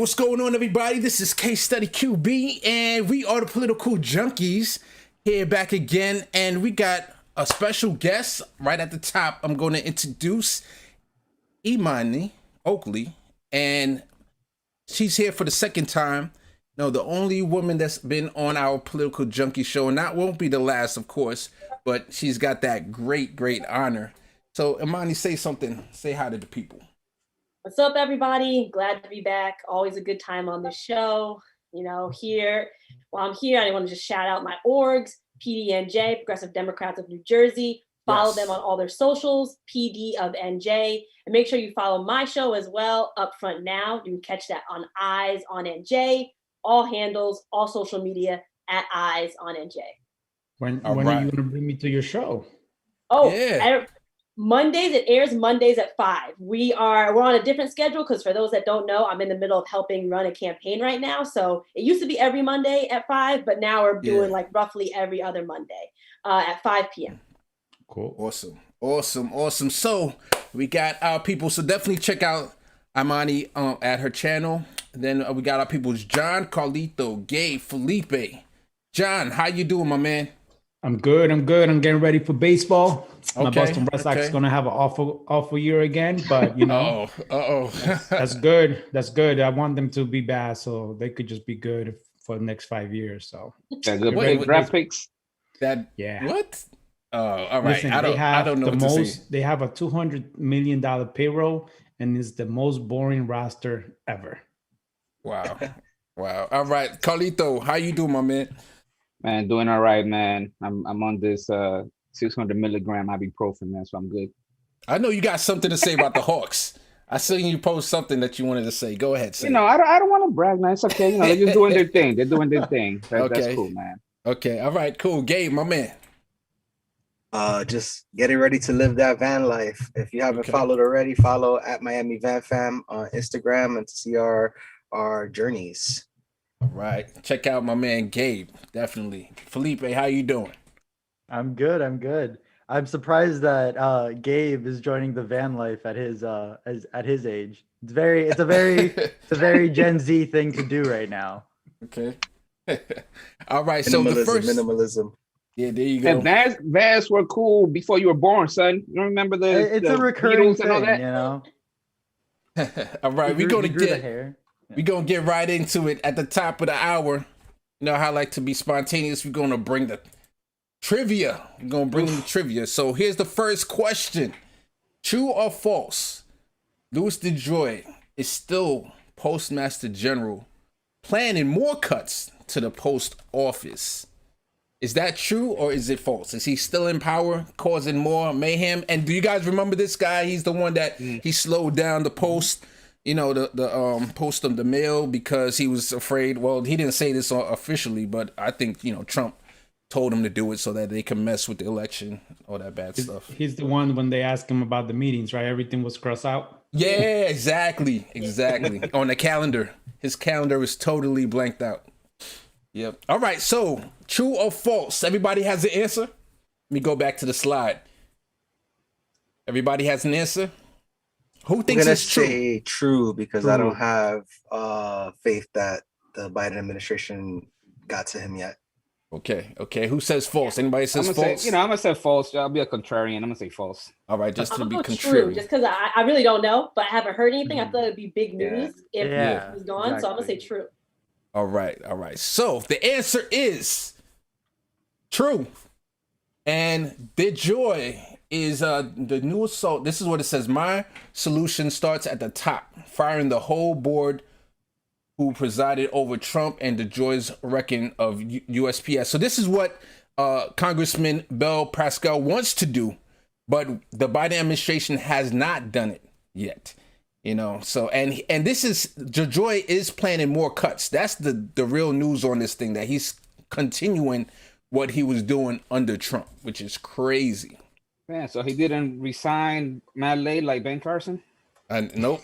what's going on, everybody? This is CaseStudyQB, and we are the Political Junkies here back again. And we got a special guest right at the top. I'm going to introduce Imani, Oakley, and she's here for the second time. No, the only woman that's been on our Political Junkie show, and that won't be the last, of course, but she's got that great honor. So, Imani, say something. Say hi to the people. What's up, everybody? Glad to be back. Always a good time on the show. You know, here, while I'm here, I want to just shout out my orgs, PDNJ, Progressive Democrats of New Jersey. Follow them on all their socials, PD of NJ. And make sure you follow my show as well, Upfront Now. You can catch that on Eyes on NJ, all handles, all social media at Eyes on NJ. When are you going to bring me to your show? Oh, yeah. Mondays, it airs Mondays at 5. We're on a different schedule because for those that don't know, I'm in the middle of helping run a campaign right now. So it used to be every Monday at 5, but now we're doing like roughly every other Monday at 5 p.m. Cool. Awesome. So we got our people. So definitely check out Imani at her channel. Then we got our people's John, Carlito, Gabe, Felipe. John, how you doing, my man? I'm good. I'm getting ready for baseball. My Okay, Boston Red Sox is going to have an awful year again, but you know, that's good. That's good. I want them to be bad, so they could just be good for the next 5 years. So that good draft picks. What? All right. Listen, I don't know what to say. They have a $200 million payroll, and it's the most boring roster ever. Wow. All right, Carlito, how you doing, my man? Man, doing all right, man. I'm on this 600 milligram ibuprofen, man, so I'm good. I know you got something to say about the Hawks. I seen you post something that you wanted to say. Go ahead, say. You know, I don't want to brag, man. It's okay. You know, they're just doing their thing. They're doing their thing. That's cool, man. Okay, all right, cool. Gabe, my man. Just getting ready to live that van life. If you haven't followed already, follow at Miami Van Fam on Instagram and to see our journeys. All right, check out my man Gabe. Definitely. Felipe, how you doing? I'm good. I'm surprised that Gabe is joining the van life at his age. It's a very Gen Z thing to do right now. Okay. All right. So the first minimalism. Yeah, there you go. And vans were cool before you were born, son. You don't remember It's a recurring thing, you know. All right, we're gonna get right into it at the top of the hour. You know how I like to be spontaneous. We're gonna bring the trivia. We're gonna bring the trivia. So here's the first question: true or false? Louis DeJoy is still Postmaster General, planning more cuts to the post office. Is that true or is it false? Is he still in power, causing more mayhem? And do you guys remember this guy? He's the one that he slowed down the post. You know, the post of the mail because he was afraid. Well, he didn't say this officially, but I think, you know, Trump told him to do it so that they can mess with the election, all that bad stuff. He's the one when they asked him about the meetings, right? Everything was crossed out. Yeah, exactly. On the calendar. His calendar is totally blanked out. Yep. All right, so true or false? Everybody has an answer? Let me go back to the slide. Everybody has an answer? Who thinks it's true? I'm gonna say true because I don't have faith that the Biden administration got to him yet. Okay. Who says false? Anybody says false? I'm gonna say false. I'll be a contrarian. I'm gonna say false. All right, just to be contrarian. True, just because I really don't know, but I haven't heard anything. I thought it'd be big news if he was gone, exactly. So I'm gonna say true. All right. So the answer is true, and DeJoy is the new assault. This is what it says. My solution starts at the top, firing the whole board who presided over Trump and DeJoy's wrecking of USPS. So this is what Congressman Bill Pascal wants to do, but the Biden administration has not done it yet. You know, so and this is DeJoy is planning more cuts. That's the real news on this thing, that he's continuing what he was doing under Trump, which is crazy. Man, so he didn't resign mad late like Ben Carson? Nope.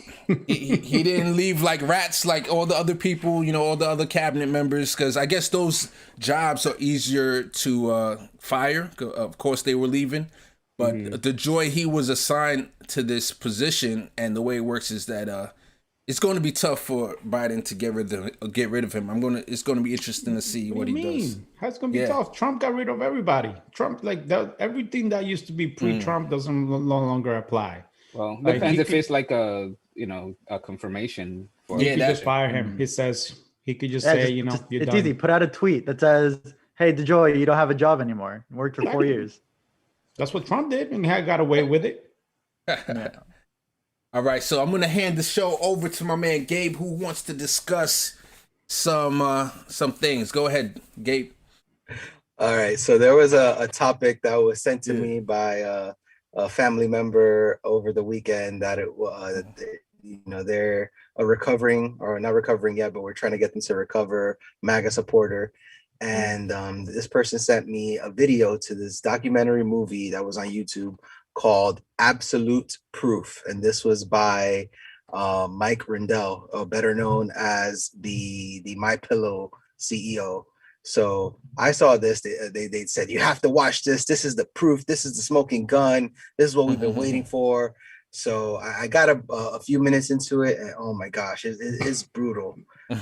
he didn't leave like rats like all the other people, you know, all the other cabinet members, because I guess those jobs are easier to fire. Of course, they were leaving. But DeJoy, he was assigned to this position, and the way it works is that It's going to be tough for Biden to get rid of him. It's going to be interesting to see what he does. How's it going to be tough? Trump got rid of everybody. Trump, like everything that used to be pre-Trump doesn't no longer apply. Well, depends if it's like a confirmation. He could just fire him. He says he could just say, you're it's done. easy. Put out a tweet that says, "Hey, DeJoy, you don't have a job anymore. You worked for 4 years." That's what Trump did, and he got away with it. All right, so I'm gonna hand the show over to my man Gabe, who wants to discuss some things. Go ahead, Gabe. All right, so there was a topic that was sent to me by a family member over the weekend that they're a recovering, or not recovering yet, but we're trying to get them to recover, MAGA supporter. And this person sent me a video to this documentary movie that was on YouTube called Absolute Proof. And this was by Mike Rendell, better known as the MyPillow CEO. So I saw this, they said, you have to watch this. This is the proof. This is the smoking gun. This is what we've been waiting for. So I got a few minutes into it, and oh my gosh, it's brutal.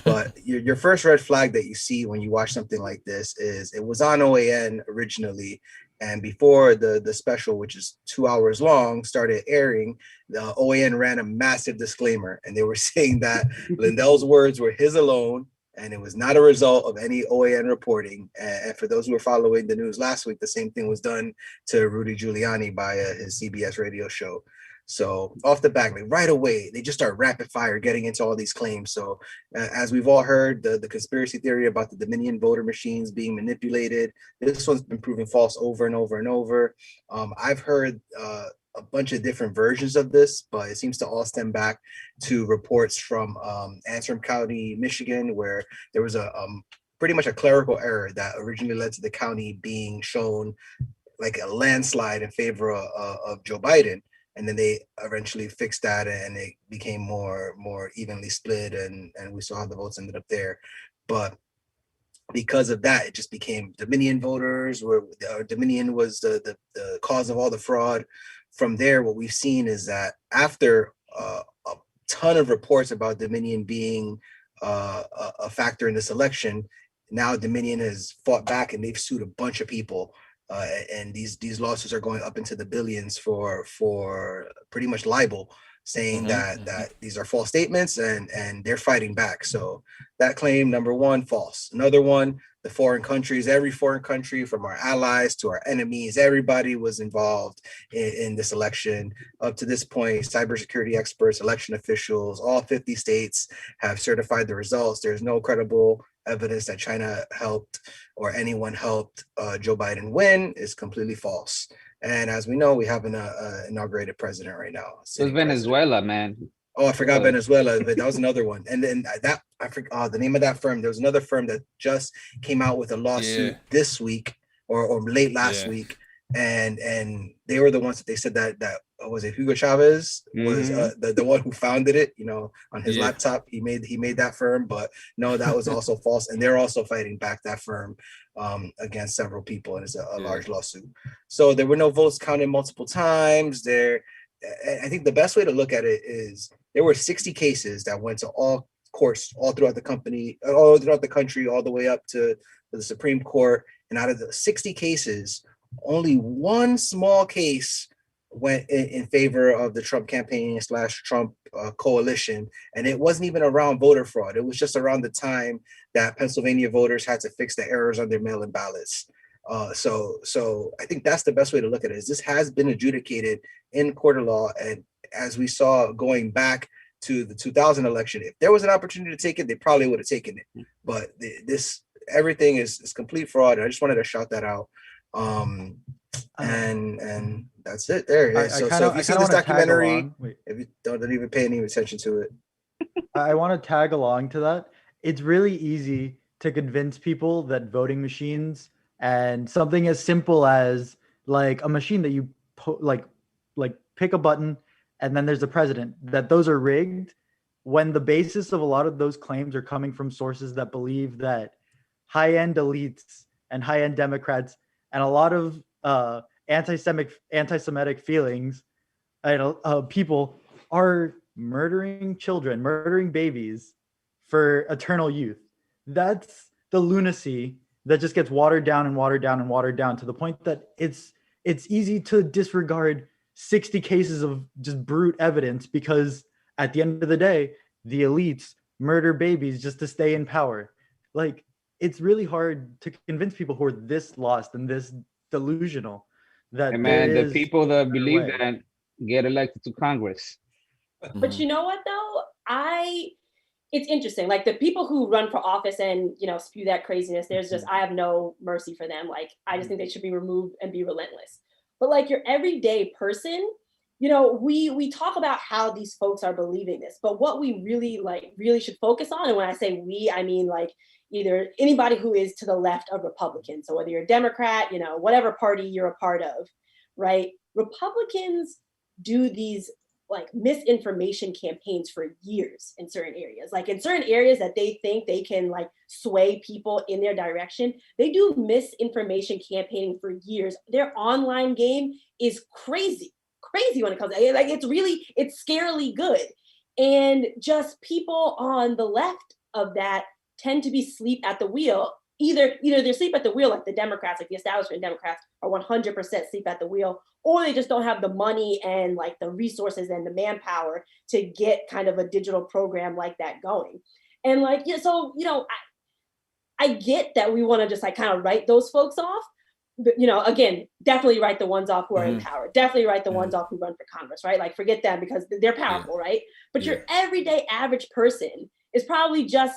But your first red flag that you see when you watch something like this is it was on OAN originally. And before the special, which is 2 hours long, started airing, the OAN ran a massive disclaimer. And they were saying that Lindell's words were his alone, and it was not a result of any OAN reporting. And for those who were following the news last week, the same thing was done to Rudy Giuliani by his CBS radio show. So off the back, like right away, they just start rapid fire getting into all these claims. So as we've all heard, the conspiracy theory about the Dominion voter machines being manipulated, this one's been proven false over and over and over. I've heard a bunch of different versions of this, but it seems to all stem back to reports from Antrim County, Michigan, where there was a pretty much a clerical error that originally led to the county being shown like a landslide in favor of Joe Biden. And then they eventually fixed that, and it became more evenly split, and we saw how the votes ended up there. But because of that, it just became Dominion voters, where Dominion was the cause of all the fraud. From there, what we've seen is that after a ton of reports about Dominion being a factor in this election, now Dominion has fought back and they've sued a bunch of people. And these lawsuits are going up into the billions for pretty much libel, saying that these are false statements, and they're fighting back. So that claim, number one, false. Another one, the foreign countries, every foreign country, from our allies to our enemies, everybody was involved in this election. Up to this point, cybersecurity experts, election officials, all 50 states have certified the results. There's no credible evidence that China helped or anyone helped Joe Biden win. Is completely false. And as we know, we have an inaugurated president right now. It's Venezuela, man. Oh, I forgot Venezuela, but that was another one. And then that, I forgot the name of that firm. There was another firm that just came out with a lawsuit this week or late last week. And they were the ones that they said that was it Hugo Chavez was the one who founded it, on his laptop. He made that firm, but no, that was also false. And they're also fighting back, that firm, against several people, and it's a large lawsuit. So there were no votes counted multiple times. I think the best way to look at it is there were 60 cases that went to all courts all throughout the country, all the way up to the Supreme Court. And out of the 60 cases, only one small case went in favor of the Trump campaign / Trump coalition. And it wasn't even around voter fraud. It was just around the time that Pennsylvania voters had to fix the errors on their mail-in ballots. So I think that's the best way to look at it, is this has been adjudicated in court of law. And as we saw going back to the 2000 election, if there was an opportunity to take it, they probably would have taken it. But everything is complete fraud. And I just wanted to shout that out. And that's it there. So if you see this documentary, if you don't even pay any attention to it. I want to tag along to that. It's really easy to convince people that voting machines and something as simple as like a machine that you like pick a button and then there's a president, that those are rigged, when the basis of a lot of those claims are coming from sources that believe that high-end elites and high-end Democrats and a lot of anti-Semitic feelings and people are murdering children, murdering babies for eternal youth. That's the lunacy that just gets watered down and watered down and watered down to the point that it's easy to disregard 60 cases of just brute evidence because at the end of the day, the elites murder babies just to stay in power. Like, it's really hard to convince people who are this lost and this delusional that And there man, the is people that a better believe way. that get elected to Congress. But you know what though? It's interesting. Like the people who run for office and, you know, spew that craziness, there's just, I have no mercy for them. Like, I just think they should be removed and be relentless. But like your everyday person, you know, we talk about how these folks are believing this, but what we really should focus on, and when I say we, I mean like either anybody who is to the left of Republicans. So whether you're a Democrat, you know, whatever party you're a part of, right? Republicans do these like misinformation campaigns for years in certain areas. Like in certain areas that they think they can like sway people in their direction, they do misinformation campaigning for years. Their online game is crazy when it comes to like, it's scarily good. And just people on the left of that tend to be asleep at the wheel. Either they're asleep at the wheel like the Democrats, like the establishment Democrats are 100% asleep at the wheel, or they just don't have the money and like the resources and the manpower to get kind of a digital program like that going. And like, yeah, so, you know, I get that we want to just like kind of write those folks off. But, you know, again, definitely write the ones off who are in power. Definitely write the ones off who run for Congress, right? Like forget them because they're powerful, right? But your everyday average person is probably just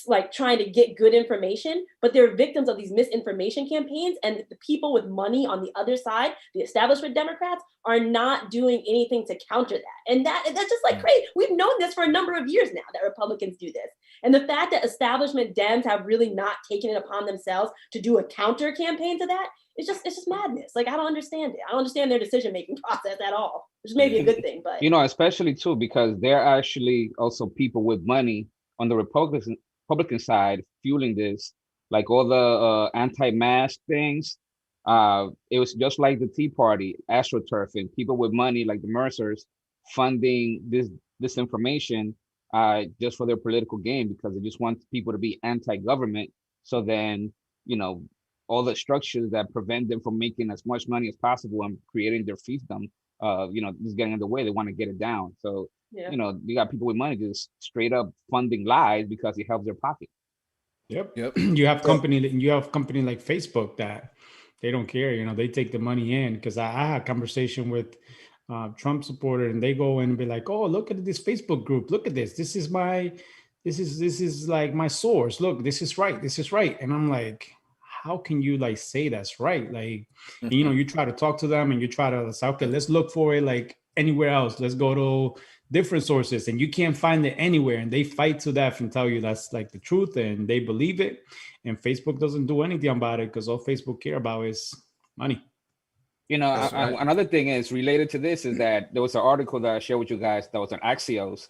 like trying to get good information, but they're victims of these misinformation campaigns, and the people with money on the other side, the establishment Democrats, are not doing anything to counter that. And that's just like crazy. We've known this for a number of years now that Republicans do this. And the fact that establishment Dems have really not taken it upon themselves to do a counter campaign to that, it's just madness. Like, I don't understand it. I don't understand their decision-making process at all, which may be a good thing, but. You know, especially too, because they're actually also people with money on the Republican side fueling this, like all the anti-mask things. It was just like the Tea Party, astroturfing, people with money like the Mercers funding this information just for their political gain because they just want people to be anti-government. So then, you know, all the structures that prevent them from making as much money as possible and creating their fiefdom, you know, just getting in the way. They want to get it down. So, you know, you got people with money just straight up funding lies because it helps their pocket. Yep. You have company like Facebook that they don't care. You know, they take the money in because I had a conversation with Trump supporter and they go in and be like, oh, look at this Facebook group. Look at this. This is like my source. Look, this is right. And I'm like, how can you like say that's right? Like, and, you know, you try to talk to them and you try to say, okay, let's look for it like anywhere else. Let's go to different sources and you can't find it anywhere. And they fight to death and tell you that's like the truth and they believe it. And Facebook doesn't do anything about it because all Facebook care about is money. You know, another thing is related to this is that there was an article that I shared with you guys that was on Axios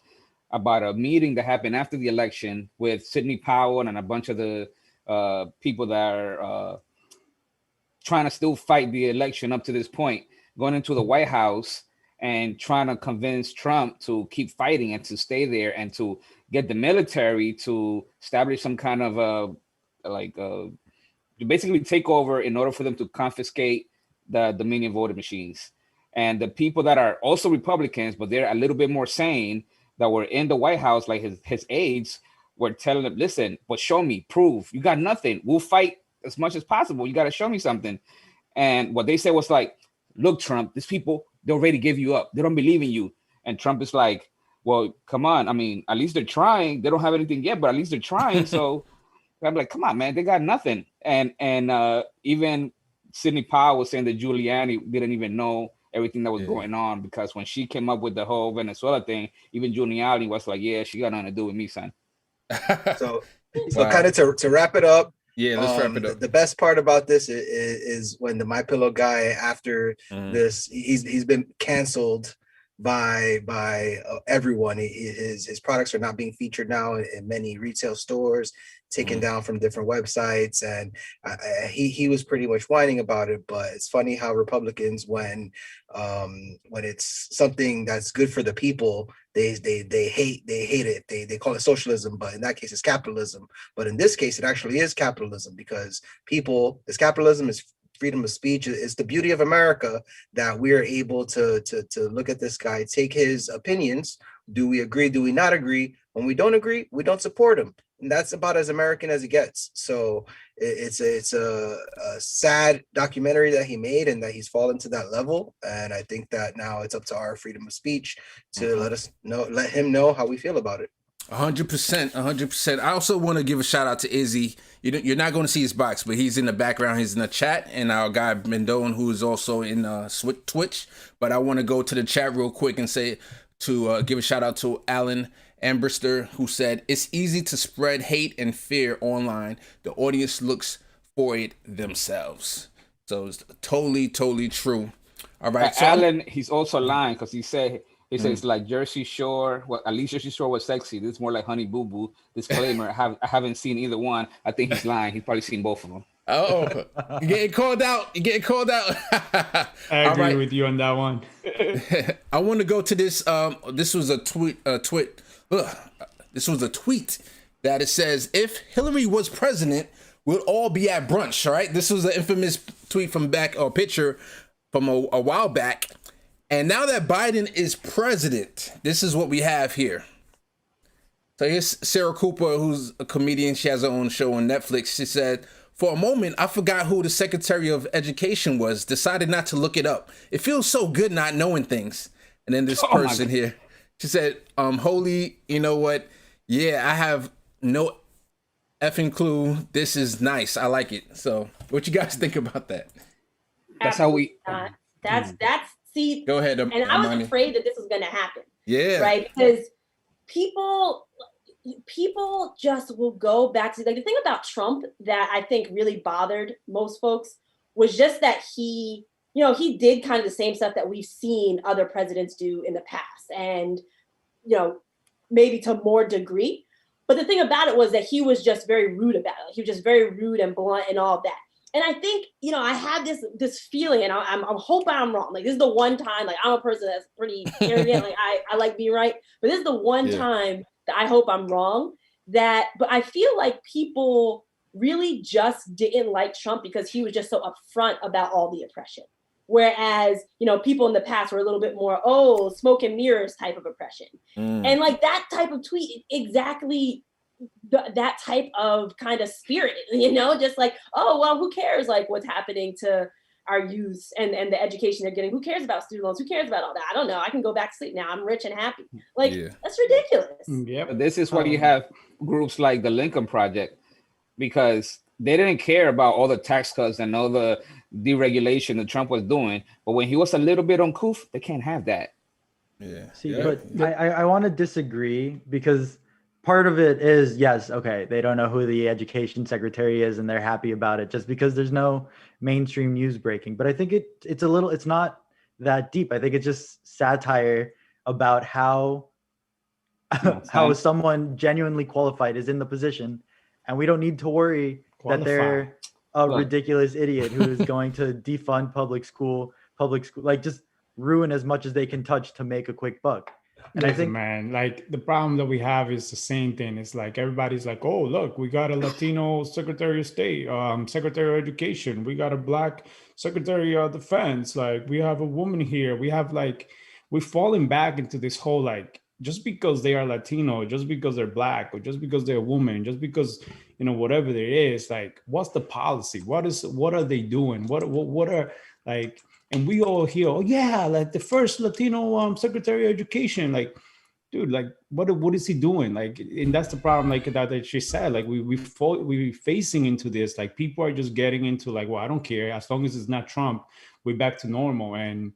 about a meeting that happened after the election with Sidney Powell and a bunch of the people that are trying to still fight the election up to this point, going into the White House and trying to convince Trump to keep fighting and to stay there and to get the military to establish some kind of to basically take over in order for them to confiscate the Dominion voting machines. And the people that are also Republicans, but they're a little bit more sane, that were in the White House, like his aides, were telling him, listen, but show me, prove. You got nothing. We'll fight as much as possible. You got to show me something. And what they said was like, look, Trump, these people, they already give you up. They don't believe in you. And Trump is like, well, come on. I mean, at least they're trying. They don't have anything yet, but at least they're trying. So I'm like, come on, man, they got nothing. And even Sidney Powell was saying that Giuliani didn't even know everything that was going on, because when she came up with the whole Venezuela thing, even Giuliani was like, yeah, she got nothing to do with me, son. So kind of to wrap it up. Yeah, let's wrap it up. The best part about this is when the MyPillow guy, after this, he's been canceled by everyone. His products are not being featured now in many retail stores. taken down from different websites, and he was pretty much whining about it. But it's funny how Republicans, when it's something that's good for the people, they hate it. They call it socialism, but in that case, it's capitalism. But in this case, it actually is capitalism, because it's capitalism, is freedom of speech. It's the beauty of America that we are able to look at this guy, take his opinions. Do we agree? Do we not agree? When we don't agree, we don't support him. And that's about as American as it gets. So it's a sad documentary that he made, and that he's fallen to that level. And I think that now it's up to our freedom of speech to let him know how we feel about it. 100%, 100%. I also want to give a shout out to Izzy. You're not going to see his box, but he's in the background. He's in the chat, and our guy Mendon, who is also in Twitch. But I want to go to the chat real quick and give a shout out to Alan Ambrister, who said, "It's easy to spread hate and fear online. The audience looks for it themselves." So it's totally true. All right, so Alan, he's also lying, because he said it's like Jersey Shore. Well, at least Jersey Shore was sexy. This is more like Honey Boo Boo. Disclaimer: I haven't seen either one. I think he's lying. He's probably seen both of them. Oh, you're getting called out. I agree with you on that one. I want to go to this. This was a tweet. This was a tweet that it says, "If Hillary was president, we'll all be at brunch." All right. This was an infamous tweet from picture from a while back. And now that Biden is president, this is what we have here. So here's Sarah Cooper, who's a comedian. She has her own show on Netflix. She said, "For a moment, I forgot who the Secretary of Education was. Decided not to look it up. It feels so good not knowing things." And then this person here, she said, "Holy, you know what? Yeah, I have no effing clue. This is nice. I like it." So what you guys think about that? That's how we... That's see. Go ahead. And I was afraid that this was going to happen. Yeah. Right. Because people just will go back to, like, the thing about Trump that I think really bothered most folks was just that he did kind of the same stuff that we've seen other presidents do in the past, and, maybe to more degree. But the thing about it was that he was just very rude about it. He was just very rude and blunt and all that. And I think, I had this feeling, and I'm hoping I'm wrong. Like, this is the one time, like, I'm a person that's pretty arrogant. Like, I like being right. But this is the one time that I hope I'm wrong. But I feel like people really just didn't like Trump because he was just so upfront about all the oppression. Whereas, people in the past were a little bit more, smoke and mirrors type of oppression. And like that type of tweet, exactly that type of kind of spirit, just like, who cares, like, what's happening to our youth and the education they're getting? Who cares about student loans? Who cares about all that? I don't know. I can go back to sleep now. I'm rich and happy. Like, that's ridiculous. Yeah. This is why you have groups like the Lincoln Project, because they didn't care about all the tax cuts and all the deregulation that Trump was doing. But when he was a little bit uncouth, they can't have that. Yeah. See, but I want to disagree, because part of it is, yes, okay, they don't know who the education secretary is and they're happy about it just because there's no mainstream news breaking. But I think it's not that deep. I think it's just satire about how someone genuinely qualified is in the position, and we don't need to worry that they're a ridiculous idiot who is going to defund public school, like, just ruin as much as they can touch to make a quick buck. And I think, man, like, the problem that we have is the same thing. It's like everybody's like, "Oh, look, we got a Latino Secretary of State, Secretary of Education. We got a Black Secretary of Defense. Like, we have a woman here. We have, like, we're falling back into this whole, like, just because they are Latino, just because they're Black, or just because they're a woman, just because, whatever there is, like, what's the policy? What are they doing? What are, like." And we all hear, "Oh yeah, like the first Latino Secretary of Education." Like, dude, like, what is he doing? Like, and that's the problem, like that she said. Like, we're facing into this. Like, people are just getting into, like, well, I don't care, as long as it's not Trump, we're back to normal. And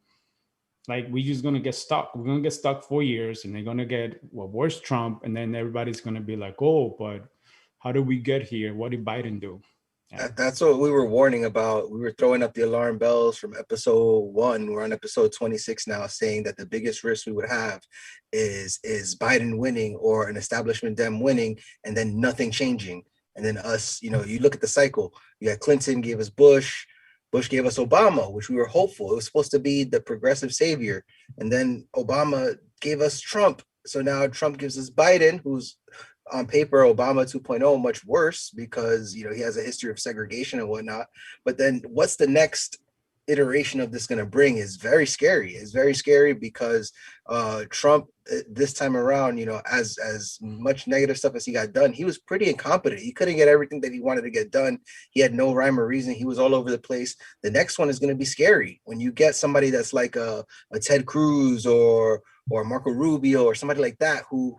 like, we're just gonna get stuck. We're gonna get stuck 4 years, and they're gonna get, well, where's Trump? And then everybody's gonna be like, "Oh, but how did we get here? What did Biden do?" That's what we were warning about. We were throwing up the alarm bells from episode 1. We're on episode 26 now, saying that the biggest risk we would have is Biden winning, or an establishment Dem winning, and then nothing changing. And then us, you look at the cycle. You got Clinton gave us Bush. Bush gave us Obama, which we were hopeful. It was supposed to be the progressive savior. And then Obama gave us Trump. So now Trump gives us Biden, who's on paper Obama 2.0, much worse because, he has a history of segregation and whatnot. But then what's the next iteration of this going to bring is very scary. It's very scary because Trump this time around, as much negative stuff as he got done, he was pretty incompetent. He couldn't get everything that he wanted to get done. He had no rhyme or reason. He was all over the place. The next one is going to be scary when you get somebody that's like a Ted Cruz or Marco Rubio or somebody like that who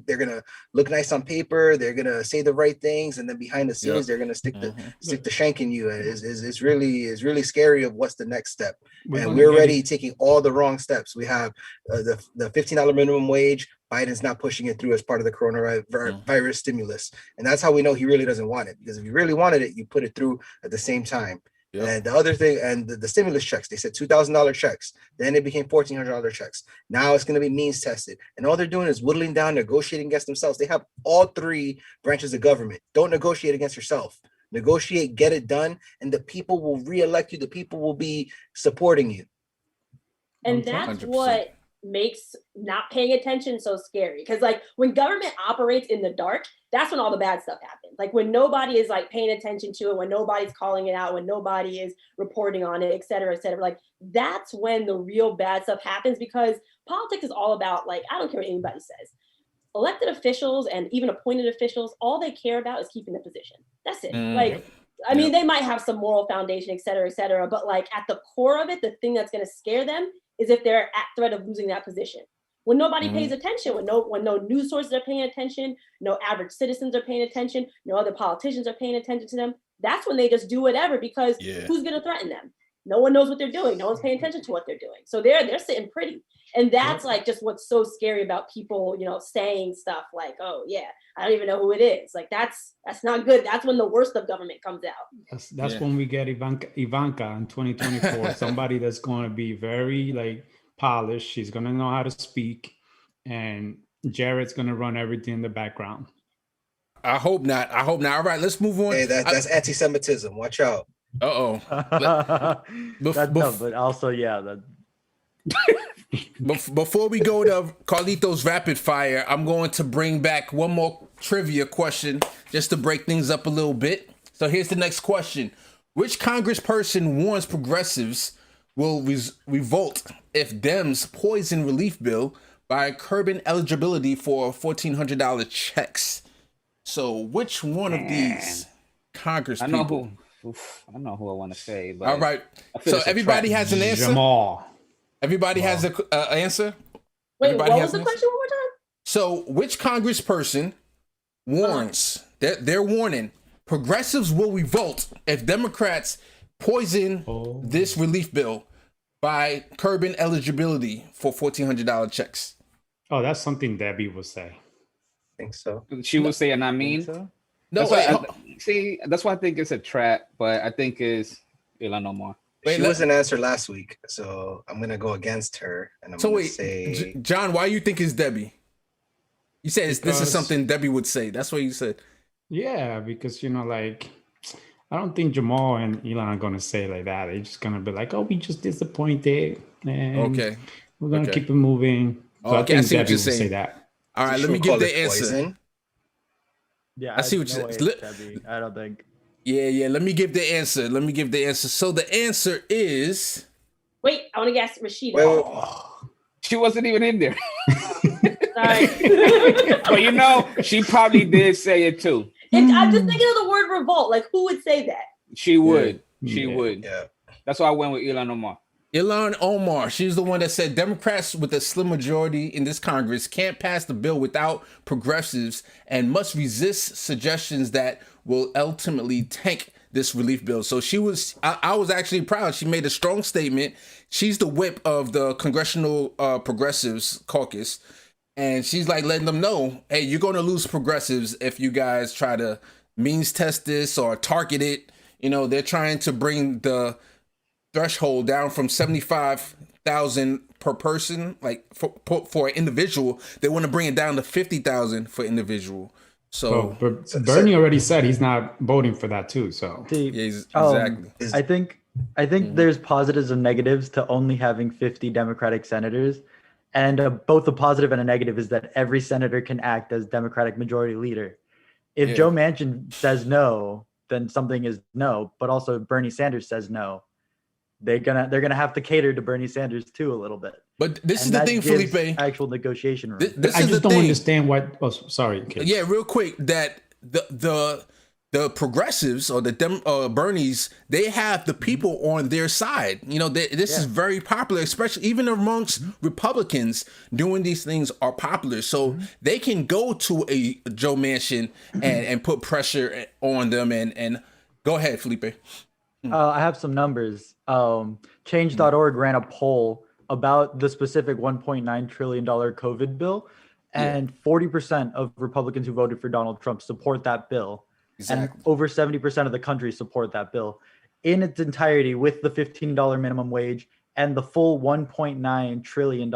they're gonna look nice on paper, they're gonna say the right things, and then behind the scenes they're gonna stick the shank in you. It's really scary of what's the next step. And we're already taking all the wrong steps. We have the $15 minimum wage. Biden's not pushing it through as part of the coronavirus stimulus, and that's how we know he really doesn't want it. Because if you really wanted it, you put it through at the same time. Yep. And the other thing, and the stimulus checks, they said $2,000 checks. Then it became $1,400 checks. Now it's going to be means tested. And all they're doing is whittling down, negotiating against themselves. They have all three branches of government. Don't negotiate against yourself. Negotiate, get it done, and the people will reelect you. The people will be supporting you. And that's 100%. What makes not paying attention so scary. Because like when government operates in the dark, that's when all the bad stuff happens. Like when nobody is like paying attention to it, when nobody's calling it out, when nobody is reporting on it, et cetera, like that's when the real bad stuff happens, because politics is all about, like, I don't care what anybody says. Elected officials and even appointed officials, all they care about is keeping the position. That's it. Like, I mean, they might have some moral foundation, et cetera, but like at the core of it, the thing that's going to scare them is if they're at threat of losing that position. When nobody pays attention, when no news sources are paying attention, no average citizens are paying attention, no other politicians are paying attention to them, that's when they just do whatever, because who's going to threaten them? No one knows what they're doing. No one's paying attention to what they're doing. So they're sitting pretty. And that's like just what's so scary about people, saying stuff like, oh yeah, I don't even know who it is. Like that's not good. That's when the worst of government comes out. That's when we get Ivanka in 2024. Somebody that's going to be very like polished. She's going to know how to speak, and Jared's going to run everything in the background. I hope not. All right, let's move on. Hey, that's anti-Semitism. Watch out. But also, Before we go to Carlito's rapid fire, I'm going to bring back one more trivia question just to break things up a little bit. So here's the next question. Which congressperson warns progressives will revolt if Dems poison relief bill by curbing eligibility for $1,400 checks? So which one of these Congress people? I don't know who I want to say, but all right. So everybody has an answer. Jamal. Everybody has an answer. Wait, everybody what was the question one more time? So which congressperson warns? They're warning progressives will revolt if Democrats poison this relief bill by curbing eligibility for $1,400 checks. Oh, that's something Debbie would say. I think so. She would say, and I mean. No, that's why I think it's a trap, but I think it's Ilhan Omar. She wasn't answered last week, so I'm gonna go against her, and I'm gonna say, John, why you think it's Debbie? You said this is something Debbie would say. That's what you said. Yeah, because like I don't think Jamal and Elon are gonna say like that. They're just gonna be like, "Oh, we just disappointed, and we're gonna keep it moving." So I think Debbie would say that. All right, let me give the answer. Poison? Yeah, I see what you said. I don't think. Yeah. Let me give the answer. So the answer is. Wait, I want to guess Rashida. Wait. She wasn't even in there. Sorry. But she probably did say it too. I'm just thinking of the word revolt. Like, who would say that? She would. She Yeah. would. Yeah. That's why I went with Ilhan Omar. Ilhan Omar, she's the one that said Democrats with a slim majority in this Congress can't pass the bill without progressives and must resist suggestions that will ultimately tank this relief bill. So I was actually proud. She made a strong statement. She's the whip of the Congressional Progressives Caucus. And she's like letting them know, hey, you're going to lose progressives if you guys try to means test this or target it. They're trying to bring the threshold down from 75,000 per person, like for an individual. They want to bring it down to 50,000 for individual. So, Bernie already said he's not voting for that too. So See, yeah, exactly. I think there's positives and negatives to only having 50 Democratic senators, and both a positive and a negative is that every senator can act as Democratic majority leader. If Joe Manchin says no, then something is no. But also, if Bernie Sanders says no, they're gonna have to cater to Bernie Sanders too a little bit. But this And is the thing, gives Felipe. actual negotiation room. I just don't understand what. Oh, sorry. Okay. Yeah, real quick. That the progressives or the Bernies, they have the people on their side. You know, this is very popular, especially even amongst Republicans. Doing these things are popular, so they can go to a Joe Manchin and put pressure on them. And go ahead, Felipe. I have some numbers. Change.org ran a poll about the specific $1.9 trillion COVID bill, and 40% of Republicans who voted for Donald Trump support that bill. Exactly. And over 70% of the country support that bill in its entirety with the $15 minimum wage and the full $1.9 trillion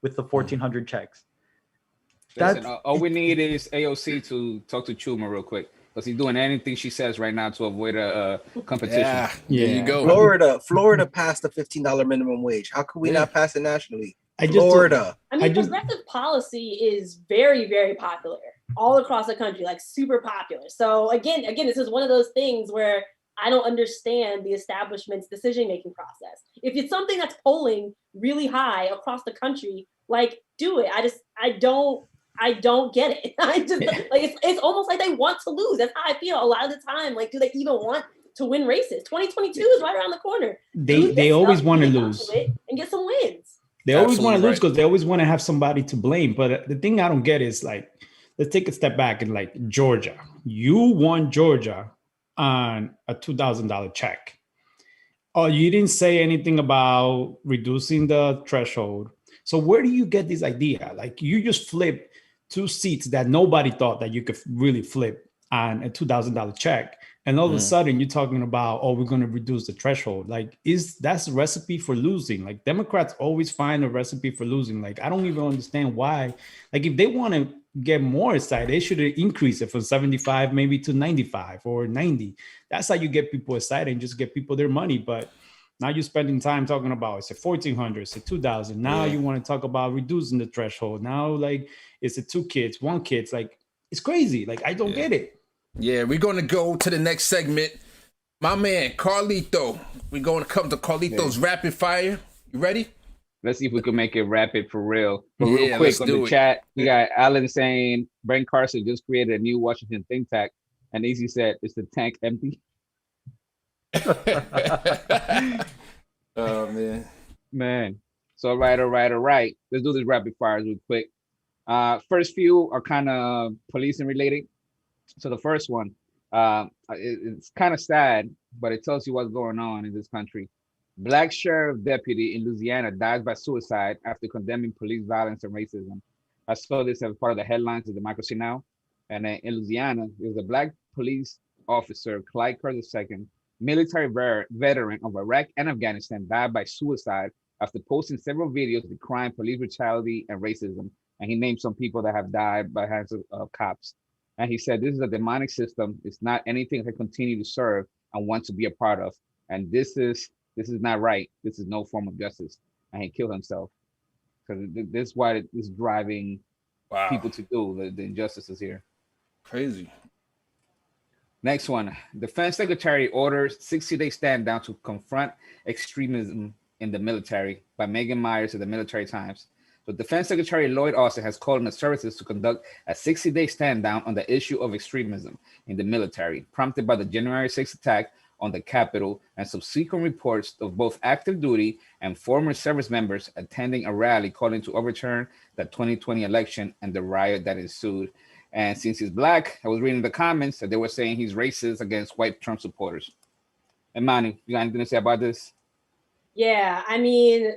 with the 1,400 checks. Listen, all we need is AOC to talk to Schumer real quick, because he's doing anything she says right now to avoid a competition. Yeah, there you go. Florida passed the $15 minimum wage. How could we not pass it nationally? Florida. Progressive policy is very, very popular all across the country, like super popular. So again, this is one of those things where I don't understand the establishment's decision-making process. If it's something that's polling really high across the country, like do it. I don't get it. It's almost like they want to lose. That's how I feel a lot of the time. Like, do they even want to win races? 2022 is right around the corner. They always want to lose and get some wins. They always want to lose because they always want to have somebody to blame. But the thing I don't get is, like, let's take a step back and, like, Georgia. You won Georgia on a $2,000 check. Oh, you didn't say anything about reducing the threshold. So where do you get this idea? Like, you just flip 2 seats that nobody thought that you could really flip on a $2,000 check. And all of a sudden you're talking about, oh, we're going to reduce the threshold. Like, that's a recipe for losing. Like, Democrats always find a recipe for losing. Like, I don't even understand why. Like, if they want to get more excited, they should increase it from 75 maybe to 95 or 90. That's how you get people excited and just get people their money. But now you're spending time talking about it's a 1,400, it's a 2,000. Now you want to talk about reducing the threshold. Now, like, it's a 2 kids, 1 kid. It's like, it's crazy. Like, I don't get it. Yeah, we're going to go to the next segment. My man, Carlito. We're going to come to Carlito's Rapid Fire. You ready? Let's see if we can make it rapid for real. But real quick, on the chat, we got Alan saying, Ben Carson just created a new Washington think tank. And Easy said, is the tank empty? Oh, man. So, all right. Let's do this rapid fires real quick. First few are kind of policing related. So the first one, it's kind of sad, but it tells you what's going on in this country. Black sheriff deputy in Louisiana dies by suicide after condemning police violence and racism. I saw this as part of the headlines of Democracy Now! And in Louisiana, there was a black police officer, Clyde Kerr II, military veteran of Iraq and Afghanistan, died by suicide after posting several videos decrying police brutality and racism. And he named some people that have died by hands of cops. And he said, this is a demonic system. It's not anything I continue to serve and want to be a part of. And this is not right. This is no form of justice. And he killed himself. Because this is what is driving people to do the injustices here. Crazy. Next one. Defense Secretary orders 60-day stand down to confront extremism in the military by Megan Myers of the Military Times. So Defense Secretary Lloyd Austin has called on the services to conduct a 60-day stand down on the issue of extremism in the military, prompted by the January 6th attack on the Capitol and subsequent reports of both active duty and former service members attending a rally calling to overturn the 2020 election and the riot that ensued. And since he's black, I was reading the comments that they were saying he's racist against white Trump supporters. Imani, you got anything to say about this? Yeah, I mean,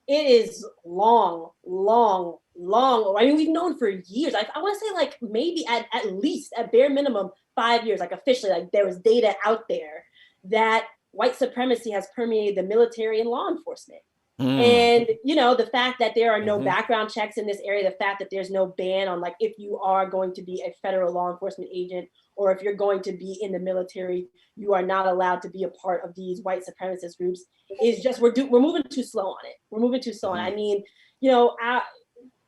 it is long. I mean, we've known for years. I want to say like maybe at least at bare minimum 5 years, like officially, like there was data out there that white supremacy has permeated the military and law enforcement. And, you know, the fact that there are no background checks in this area, the fact that there's no ban on, like, if you are going to be a federal law enforcement agent or if you're going to be in the military, you are not allowed to be a part of these white supremacist groups is just, we're moving too slow on it. We're moving too slow on it. I mean, you know,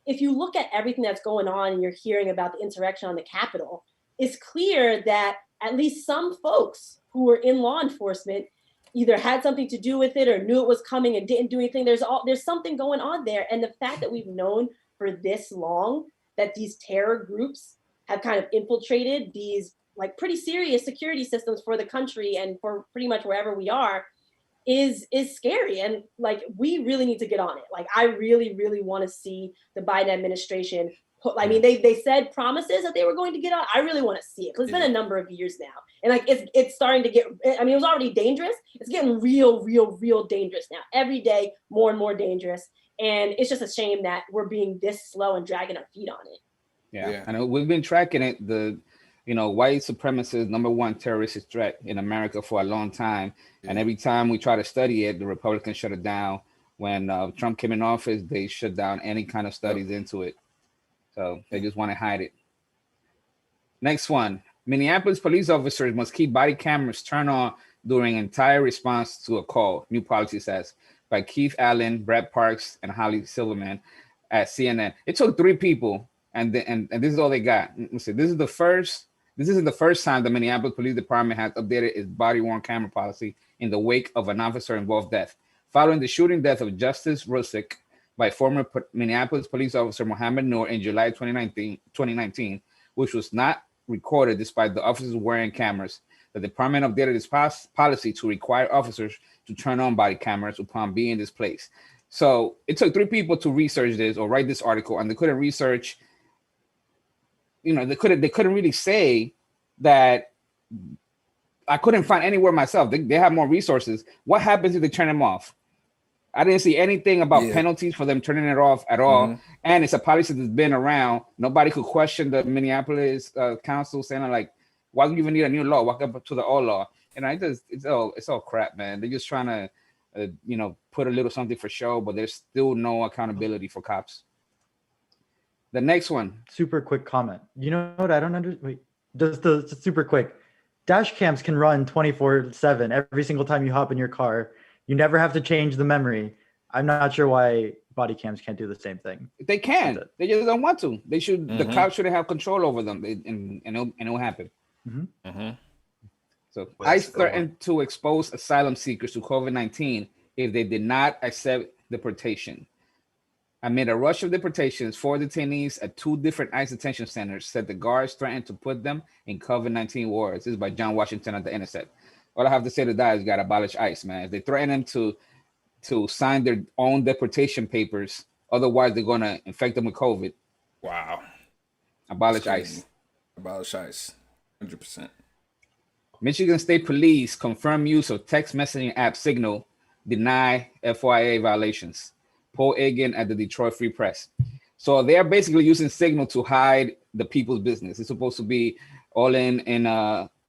if you look at everything that's going on and you're hearing about the insurrection on the Capitol, it's clear that at least some folks who were in law enforcement either had something to do with it or knew it was coming and didn't do anything. There's something going on there. And the fact that we've known for this long that these terror groups have kind of infiltrated these like pretty serious security systems for the country and for pretty much wherever we are is scary. And like, we really need to get on it. Like, I really, really want to see the Biden administration I mean, they said promises that they were going to get on. I really want to see it because it's been a number of years now. And like, it's starting to get, I mean, it was already dangerous. It's getting real dangerous now. Every day, more and more dangerous. And it's just a shame that we're being this slow and dragging our feet on it. Yeah. And we've been tracking it. The, you know, white supremacist #1 terrorist threat in America for a long time. And every time we try to study it, the Republicans shut it down. When Trump came in office, they shut down any kind of studies into it. So they just want to hide it. Next one. Minneapolis police officers must keep body cameras turned on during entire response to a call. New policy says by Keith Allen, Brett Parks, and Holly Silverman at CNN. It took 3 people, and this is all they got. This isn't the first time the Minneapolis Police Department has updated its body-worn camera policy in the wake of an officer-involved death. Following the shooting death of Justice Rusick by former Minneapolis police officer Mohammed Noor in July 2019, which was not recorded despite the officers wearing cameras. The department updated its policy to require officers to turn on body cameras upon being displaced. So it took 3 people to research this or write this article, and they couldn't research, you know, they couldn't really say that. I couldn't find anywhere myself. They have more resources. What happens if they turn them off? I didn't see anything about penalties for them turning it off at all. And it's a policy that's been around. Nobody could question the Minneapolis council saying like, why do you even need a new law? Walk up to the old law. And it's all crap, man. They're just trying to, you know, put a little something for show, but there's still no accountability for cops. The next one. Super quick comment. You know what I don't understand? Wait, just super quick. Dash cams can run 24/7 every single time you hop in your car. You never have to change the memory. I'm not sure why body cams can't do the same thing. They can. They just don't want to. They should. The cops shouldn't have control over them, and it'll happen. So ICE threatened to expose asylum seekers to COVID-19 if they did not accept deportation. Amid a rush of deportations, 4 detainees at 2 different ICE detention centers said the guards threatened to put them in COVID-19 wards. This is by John Washington at The Intercept. All I have to say to that is got to abolish ICE, man. If they threaten them to sign their own deportation papers, otherwise they're going to infect them with COVID. Wow. Abolish ICE. Abolish ICE. 100%. Michigan State Police confirm use of text messaging app Signal, deny FYA violations. Paul Egan at the Detroit Free Press. So they are basically using Signal to hide the people's business. It's supposed to be all in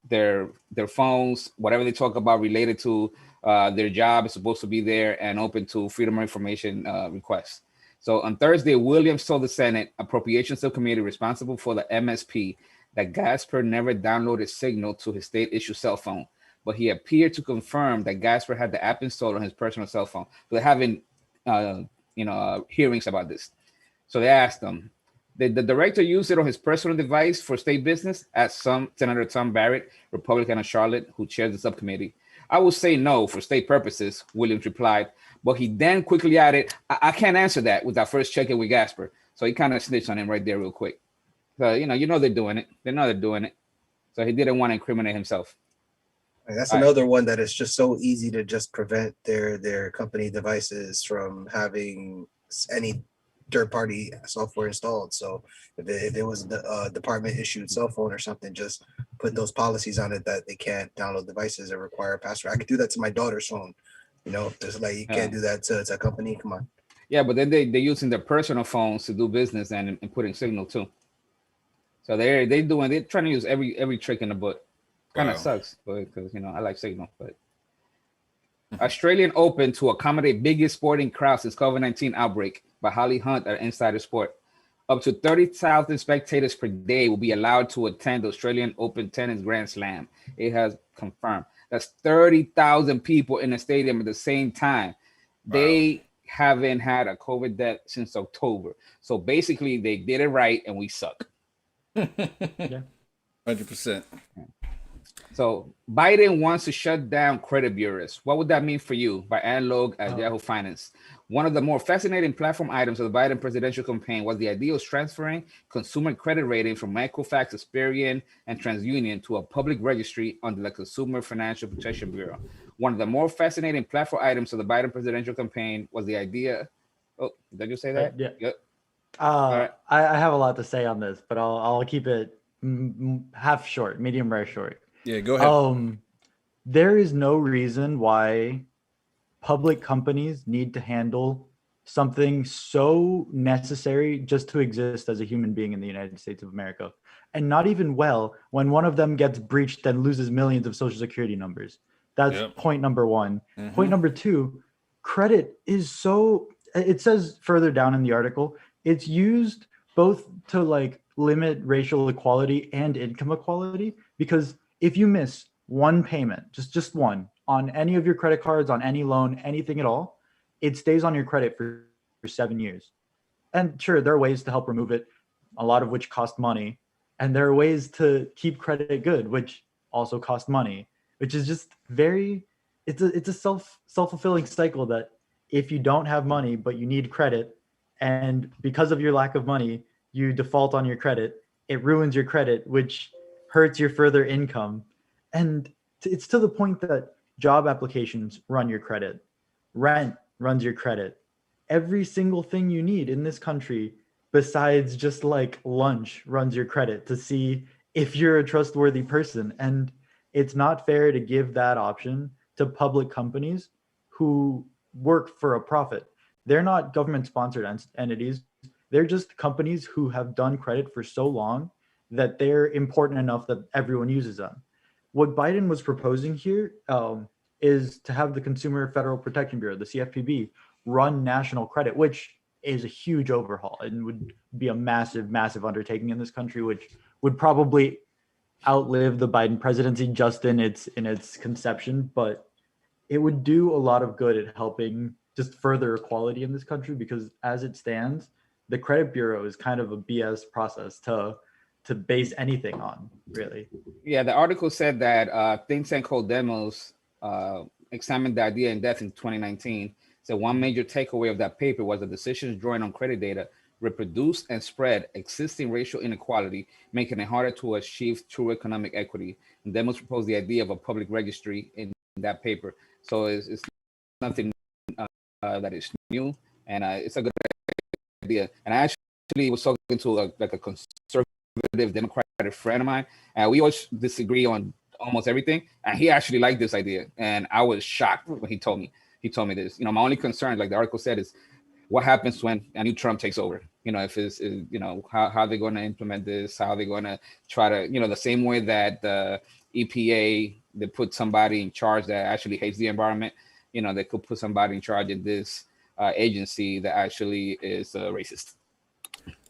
their phones, whatever they talk about related to their job is supposed to be there and open to freedom of information requests. So on Thursday, Williams told the Senate Appropriations Subcommittee responsible for the MSP that Gasper never downloaded Signal to his state-issued cell phone, but he appeared to confirm that Gasper had the app installed on his personal cell phone. So they're having hearings about this. So they asked him, did the director use it on his personal device for state business? Asked Senator Tom Barrett, Republican of Charlotte, who chairs the subcommittee. I would say no for state purposes, Williams replied, but he then quickly added, I can't answer that without first checking with Gasper. So he kind of snitched on him right there real quick. So, you know they're doing it. They know they're doing it. So he didn't want to incriminate himself. And that's another one that is just so easy to just prevent their company devices from having any third-party software installed. So if it was the department issued cell phone or something, just put those policies on it that they can't download devices or require a password. I could do that to my daughter's phone. You know, just like you can't do that to a company. Come on. Yeah, but then they're using their personal phones to do business and putting Signal too. So they're trying to use every trick in the book. Kind of sucks, but because I like Signal. But Australian Open to accommodate biggest sporting crowd since COVID-19 outbreak by Holly Hunt at Insider Sport. Up to 30,000 spectators per day will be allowed to attend the Australian Open Tennis Grand Slam. It has confirmed. That's 30,000 people in the stadium at the same time. Wow. They haven't had a COVID death since October. So basically, they did it right, and we suck. Yeah, 100%. So Biden wants to shut down credit bureaus. What would that mean for you? By Ann Logue at Yahoo Finance. One of the more fascinating platform items of the Biden presidential campaign was the idea of transferring consumer credit rating from Equifax, Experian, and TransUnion to a public registry under the Consumer Financial Protection Bureau. One of the more fascinating platform items of the Biden presidential campaign was the idea. Oh, did you say that? Yeah. Yep. Right. I have a lot to say on this, but I'll keep it half short, medium rare short. Yeah, go ahead. There is no reason why public companies need to handle something so necessary just to exist as a human being in the United States of America. And not even well when one of them gets breached and loses millions of social security numbers. That's point number one. Mm-hmm. Point number two, credit is so, it says further down in the article, it's used both to like limit racial equality and income equality, because if you miss one payment, just one, on any of your credit cards, on any loan, anything at all, it stays on your credit for 7 years. And sure, there are ways to help remove it, a lot of which cost money. And there are ways to keep credit good, which also cost money, which is just it's a self-fulfilling cycle that if you don't have money, but you need credit, and because of your lack of money, you default on your credit, it ruins your credit, which hurts your further income. And it's to the point that job applications run your credit, rent runs your credit, every single thing you need in this country besides just like lunch runs your credit to see if you're a trustworthy person. And it's not fair to give that option to public companies who work for a profit. They're not government sponsored entities. They're just companies who have done credit for so long that they're important enough that everyone uses them. What Biden was proposing here is to have the Consumer Federal Protection Bureau, the CFPB, run national credit, which is a huge overhaul and would be a massive, massive undertaking in this country, which would probably outlive the Biden presidency just in its conception, but it would do a lot of good at helping just further equality in this country, because as it stands, the credit bureau is kind of a BS process to base anything on, really. Yeah, the article said that think tank called Demos examined the idea in depth in 2019. So one major takeaway of that paper was the decisions drawing on credit data reproduced and spread existing racial inequality, making it harder to achieve true economic equity. And Demos proposed the idea of a public registry in that paper. So it's nothing that is new, and it's a good idea. And I actually was talking to a conservative Democratic friend of mine, and we always disagree on almost everything. And he actually liked this idea, and I was shocked when he told me this. My only concern, like the article said, is what happens when a new Trump takes over. If it's how they're going to implement this, how they're going to try to, the same way that the EPA, they put somebody in charge that actually hates the environment. They could put somebody in charge of this agency that actually is racist.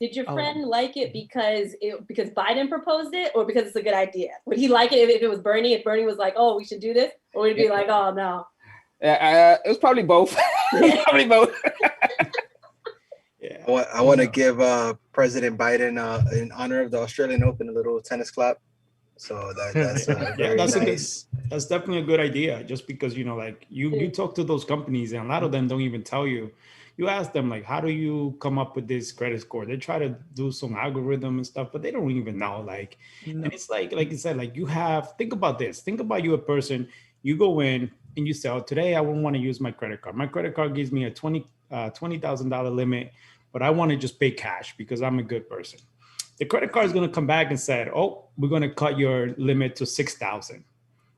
Did your friend like it because Biden proposed it, or because it's a good idea? Would he like it if it was Bernie? If Bernie was like, "Oh, we should do this," or would he be like, "Oh no"? It was probably both. Probably both. Yeah. I want to give President Biden, in honor of the Australian Open, a little tennis clap. So that's nice. That's definitely a good idea. Just because you talk to those companies, and a lot of them don't even tell you. You ask them like, how do you come up with this credit score? They try to do some algorithm and stuff, but they don't even know. And it's like you said, think about this. Think about you, a person. You go in and you say, "Oh, today I won't want to use my credit card. My credit card gives me a $20,000 limit, but I want to just pay cash because I'm a good person." The credit card is going to come back and say, "Oh, we're going to cut your limit to $6,000."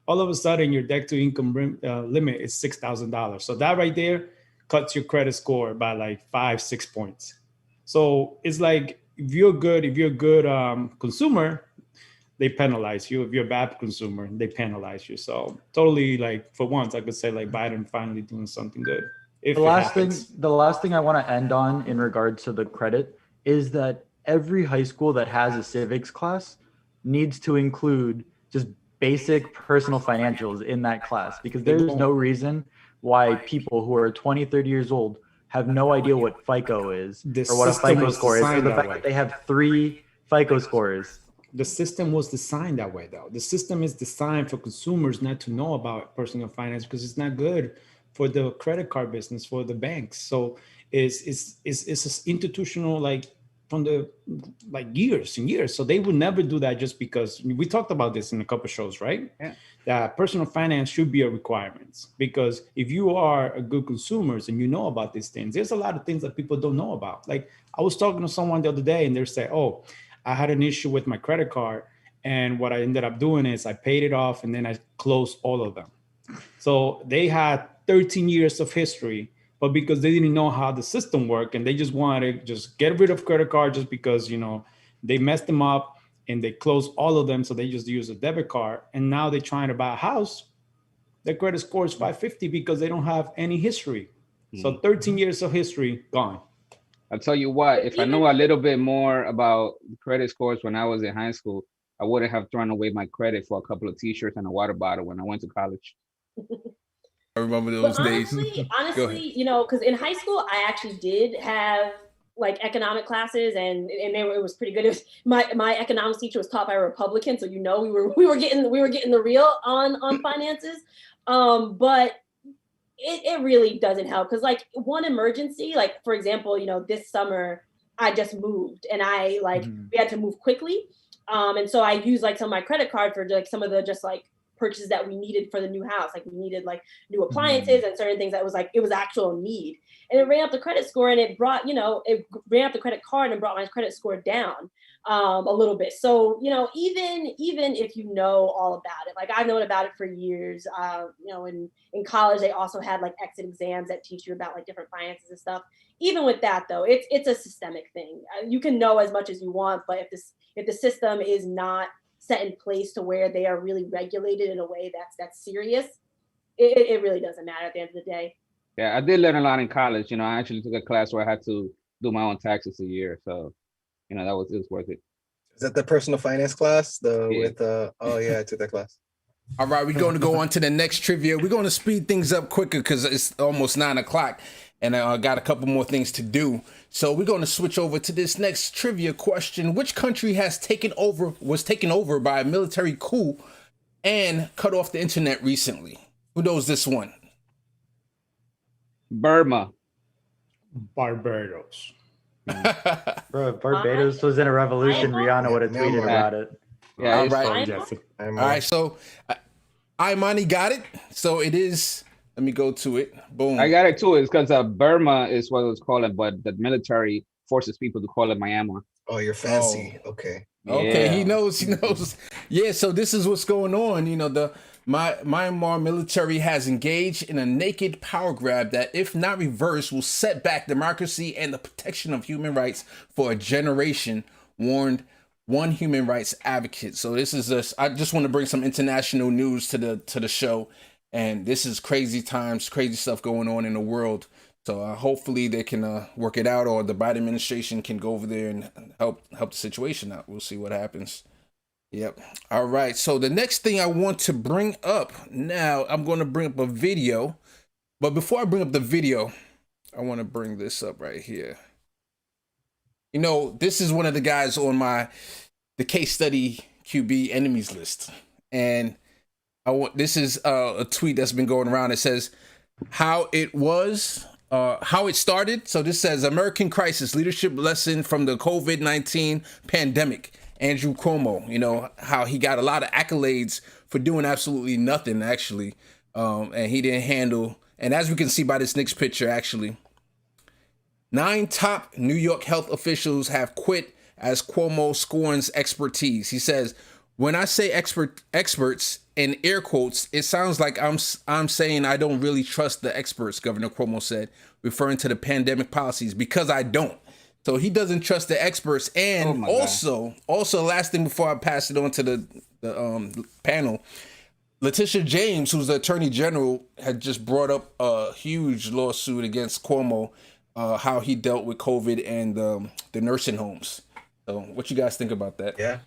All of a sudden, your debt to income limit is $6,000. So that right there cuts your credit score by 5-6 points. So it's like if you're a good consumer, they penalize you. If you're a bad consumer, they penalize you. So totally, like, for once, I could say like Biden finally doing something good. The last thing I want to end on in regards to the credit is that every high school that has a civics class needs to include just basic personal financials in that class, because there's no reason why people who are 20, 30 years old have no idea what FICO is or what a FICO score is, or the fact that they have 3 FICO scores. The system was designed that way, though. The system is designed for consumers not to know about personal finance because it's not good for the credit card business, for the banks. So it's institutional, like from the years and years. So they would never do that just because. We talked about this in a couple of shows, right? Yeah. That personal finance should be a requirement, because if you are a good consumer and you know about these things, there's a lot of things that people don't know about. Like, I was talking to someone the other day and they say, "Oh, I had an issue with my credit card, and what I ended up doing is I paid it off and then I closed all of them." So they had 13 years of history, but because they didn't know how the system worked and they just wanted to just get rid of credit card just because, they messed them up and they closed all of them. So they just use a debit card, and now they're trying to buy a house. Their credit score is 550 because they don't have any history. So 13 years of history gone. I'll tell you what, if I knew a little bit more about credit scores when I was in high school, I wouldn't have thrown away my credit for a couple of t-shirts and a water bottle when I went to college. I remember those days. Honestly, because in high school, I actually did have like economic classes, and it was pretty good. It was, my economics teacher was taught by a Republican, so we were getting the real on finances. But it really doesn't help, because like one emergency, like for example, this summer I just moved and we had to move quickly. And so I used like some of my credit card for like some of the just like purchases that we needed for the new house. Like we needed like new appliances and certain things that it was actual need. And it ran up the credit score, and it ran up the credit card and brought my credit score down a little bit. So, even if you know all about it, like I've known about it for years, in college, they also had like exit exams that teach you about like different finances and stuff. Even with that though, it's a systemic thing. You can know as much as you want, but if the system is not set in place to where they are really regulated in a way that's serious, it really doesn't matter at the end of the day. Yeah, I did learn a lot in college. I actually took a class where I had to do my own taxes a year. So, it was worth it. Is that the personal finance class? I took that class. All right, we're going to go on to the next trivia. We're going to speed things up quicker because it's almost 9:00 and I got a couple more things to do. So we're going to switch over to this next trivia question. Which country was taken over by a military coup and cut off the internet recently? Who knows this one? Burma. Barbados. Bro, if Barbados was in a revolution, Rihanna would have tweeted about it. Yeah, all right. All right, so Imani got it. So it is. Let me go to it. Boom. I got it too. It's because Burma is what it was called, but the military forces people to call it Myanmar. Oh, you're fancy. Okay. Okay, Yeah. he knows. Yeah, so this is what's going on. The Myanmar military has engaged in a naked power grab that, if not reversed, will set back democracy and the protection of human rights for a generation, warned one human rights advocate. So this is I just want to bring some international news to the show, and this is crazy times, crazy stuff going on in the world. So hopefully they can work it out, or the Biden administration can go over there and help the situation out. We'll see what happens. Yep. All right. So the next thing I want to bring up now, I'm going to bring up a video. But before I bring up the video, I want to bring this up right here. This is one of the guys on the case study QB enemies list. And this is a tweet that's been going around. It says how it started. So this says American crisis leadership lesson from the COVID-19 pandemic. Andrew Cuomo, how he got a lot of accolades for doing absolutely nothing, actually. And he didn't handle. And as we can see by this next picture, actually, 9 top New York health officials have quit as Cuomo scorns expertise. He says, when I say experts in air quotes, it sounds like I'm saying I don't really trust the experts, Governor Cuomo said, referring to the pandemic policies, because I don't. So he doesn't trust the experts. And also last thing before I pass it on to the panel, Letitia James, who's the Attorney General, had just brought up a huge lawsuit against Cuomo, how he dealt with COVID and the nursing homes. So what you guys think about that? Yeah.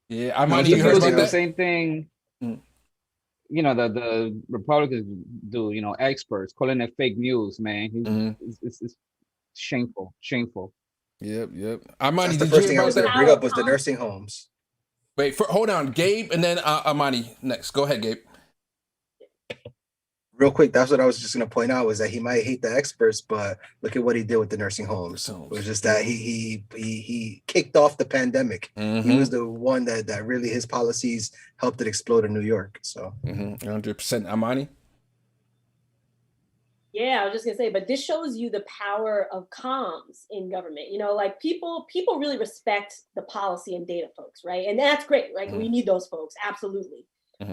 Yeah, he was doing the same thing. You know, the Republicans do, you know, experts calling it fake news, man. It's shameful. Yep. That's the first thing I was going to bring up was the nursing homes. Wait, hold on, Gabe, and then Imani next. Go ahead, Gabe. Real quick, that's what I was just going to point out, was that he might hate the experts, but look at what he did with the nursing homes. It was just that he kicked off the pandemic. He was the one that really, his policies helped it explode in New York. So 100%. Imani? Yeah, I was just gonna say, but this shows you the power of comms in government. You know, like people really respect the policy and data folks, right? And that's great. Like we need those folks, absolutely.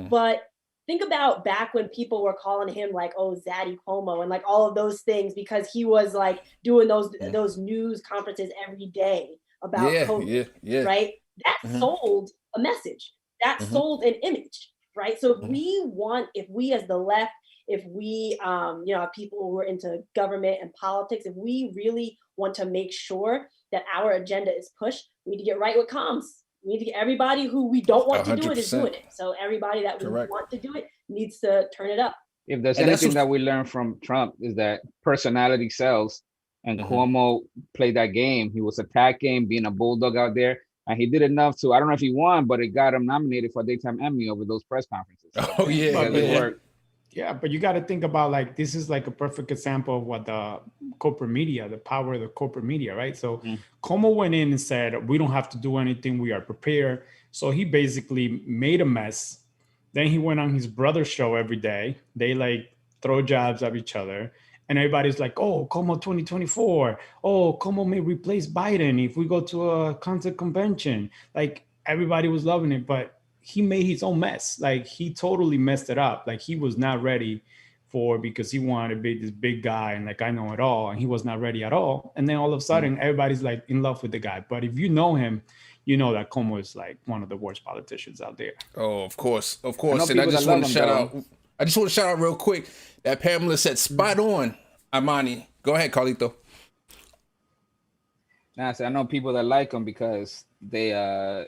But think about back when people were calling him like, oh, Zaddy Cuomo and like all of those things, because he was like doing those news conferences every day about COVID, right? That sold a message. That sold an image, right? So if we as the left, if we, you know, people who are into government and politics, if we really want to make sure that our agenda is pushed, we need to get right with comms. We need to get everybody who we don't want to do it is doing it. So everybody that we want to do it needs to turn it up. If there's anything that we learned from Trump is that personality sells, and Cuomo played that game. He was attacking, being a bulldog out there, and he did enough to, I don't know if he won, but it got him nominated for a daytime Emmy over those press conferences. Oh yeah. Yeah, but you got to think about, like, this is like a perfect example of what the corporate media, the power of the corporate media, right? So Cuomo went in and said, we don't have to do anything. We are prepared. So he basically made a mess. Then he went on his brother's show every day. They like throw jabs at each other. And everybody's like, oh, Cuomo 2024. Oh, Cuomo may replace Biden if we go to a concert convention. Like, everybody was loving it, but he made his own mess. Like, he totally messed it up. Like, he was not ready because he wanted to be this big guy and like, I know it all. And he was not ready at all. And then all of a sudden, everybody's like in love with the guy. But if you know him, you know that Cuomo is like one of the worst politicians out there. Oh, of course. And I just want to shout out real quick that Pamela said spot on, Imani. Go ahead, Carlito. I know people that like him because they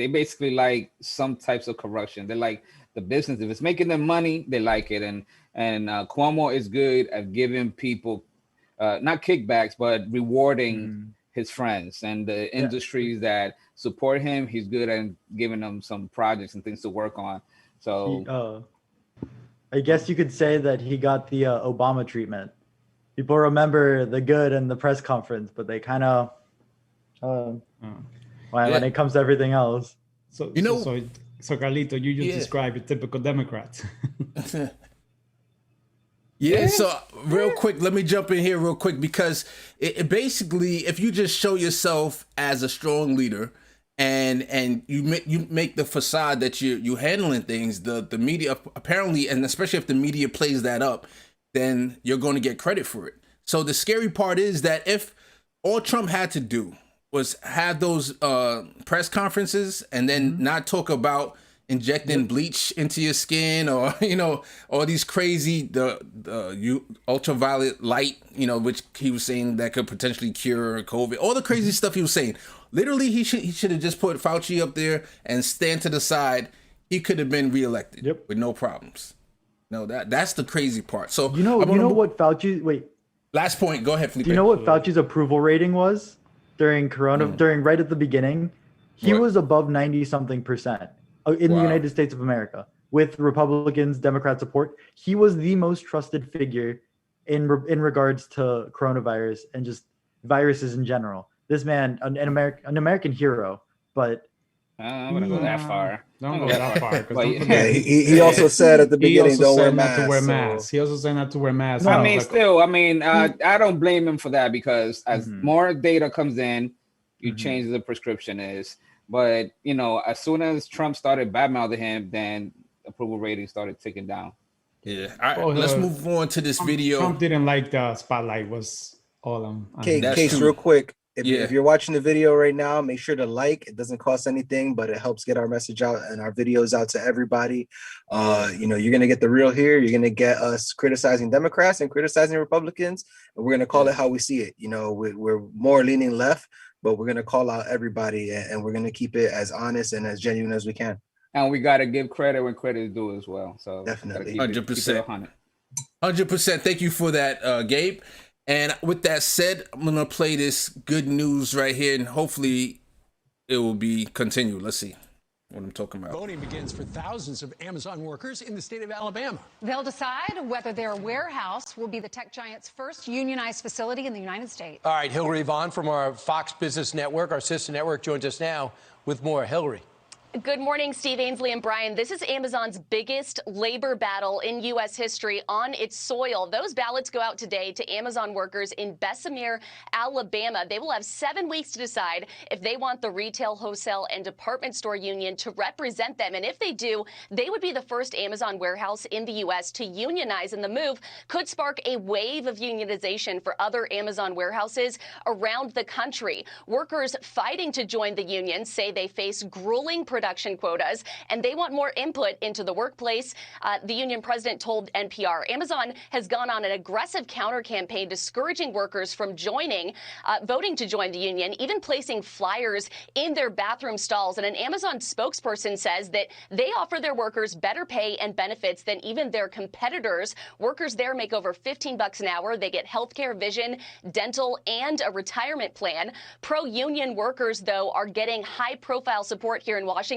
basically like some types of corruption. They like the business. If it's making them money, they like it. And Cuomo is good at giving people not kickbacks, but rewarding his friends and the industries that support him. He's good at giving them some projects and things to work on. So I guess you could say that he got the Obama treatment. People remember the good and the press conference, but they kind of when it comes to everything else. So Carlito, you just described a typical Democrat. So real quick, let me jump in here real quick, because it basically, if you just show yourself as a strong leader and you make the facade that you handling things, the media apparently, and especially if the media plays that up, then you're going to get credit for it. So the scary part is that if all Trump had to do was have those press conferences and then not talk about injecting bleach into your skin, or all these crazy the ultraviolet light, which he was saying that could potentially cure COVID, all the crazy stuff he was saying. Literally, he should have just put Fauci up there and stand to the side. He could have been reelected with no problems. No, that's the crazy part. So what Fauci? Last point. Go ahead, Felipe. Do you know what Fauci's approval rating was during during right at the beginning? He was above 90-something% in the United States of America with Republicans, Democrat support. He was the most trusted figure in regards to coronavirus and just viruses in general. This man, an American hero, but I'm gonna go that far. Don't go that far. He also said at the beginning, don't wear masks. He also said not to wear masks. I don't blame him for that, because as more data comes in, you change the prescription is. But as soon as Trump started badmouthing him, then approval rating started ticking down. Yeah. All right, let's move on to this video. Trump didn't like the spotlight. all on Case, real quick. If you're watching the video right now, make sure to like. It doesn't cost anything, but it helps get our message out and our videos out to everybody. You're gonna get the real here. You're gonna get us criticizing Democrats and criticizing Republicans, and we're gonna call it how we see it. We're more leaning left, but we're gonna call out everybody, and we're gonna keep it as honest and as genuine as we can. And we gotta give credit when credit is due as well. So definitely, 100%. 100%. Thank you for that, Gabe. And with that said, I'm going to play this good news right here, and hopefully it will be continued. Let's see what I'm talking about. Voting begins for thousands of Amazon workers in the state of Alabama. They'll decide whether their warehouse will be the tech giant's first unionized facility in the United States. All right, Hillary Vaughn from our Fox Business Network, our sister network, joins us now with more. Hillary. Good morning, Steve, Ainsley, and Brian. This is Amazon's biggest labor battle in U.S. history on its soil. Those ballots go out today to Amazon workers in Bessemer, Alabama. They will have 7 weeks to decide if they want the retail, wholesale, and department store union to represent them. And if they do, they would be the first Amazon warehouse in the U.S. to unionize. And the move could spark a wave of unionization for other Amazon warehouses around the country. Workers fighting to join the union say they face grueling production quotas, and they want more input into the workplace. The union president told NPR, Amazon has gone on an aggressive counter campaign discouraging workers from voting to join the union, even placing flyers in their bathroom stalls. And an Amazon spokesperson says that they offer their workers better pay and benefits than even their competitors. Workers there make over $15 an hour. They get healthcare, vision, dental, and a retirement plan. Pro-union workers, though, are getting high-profile support here in Washington.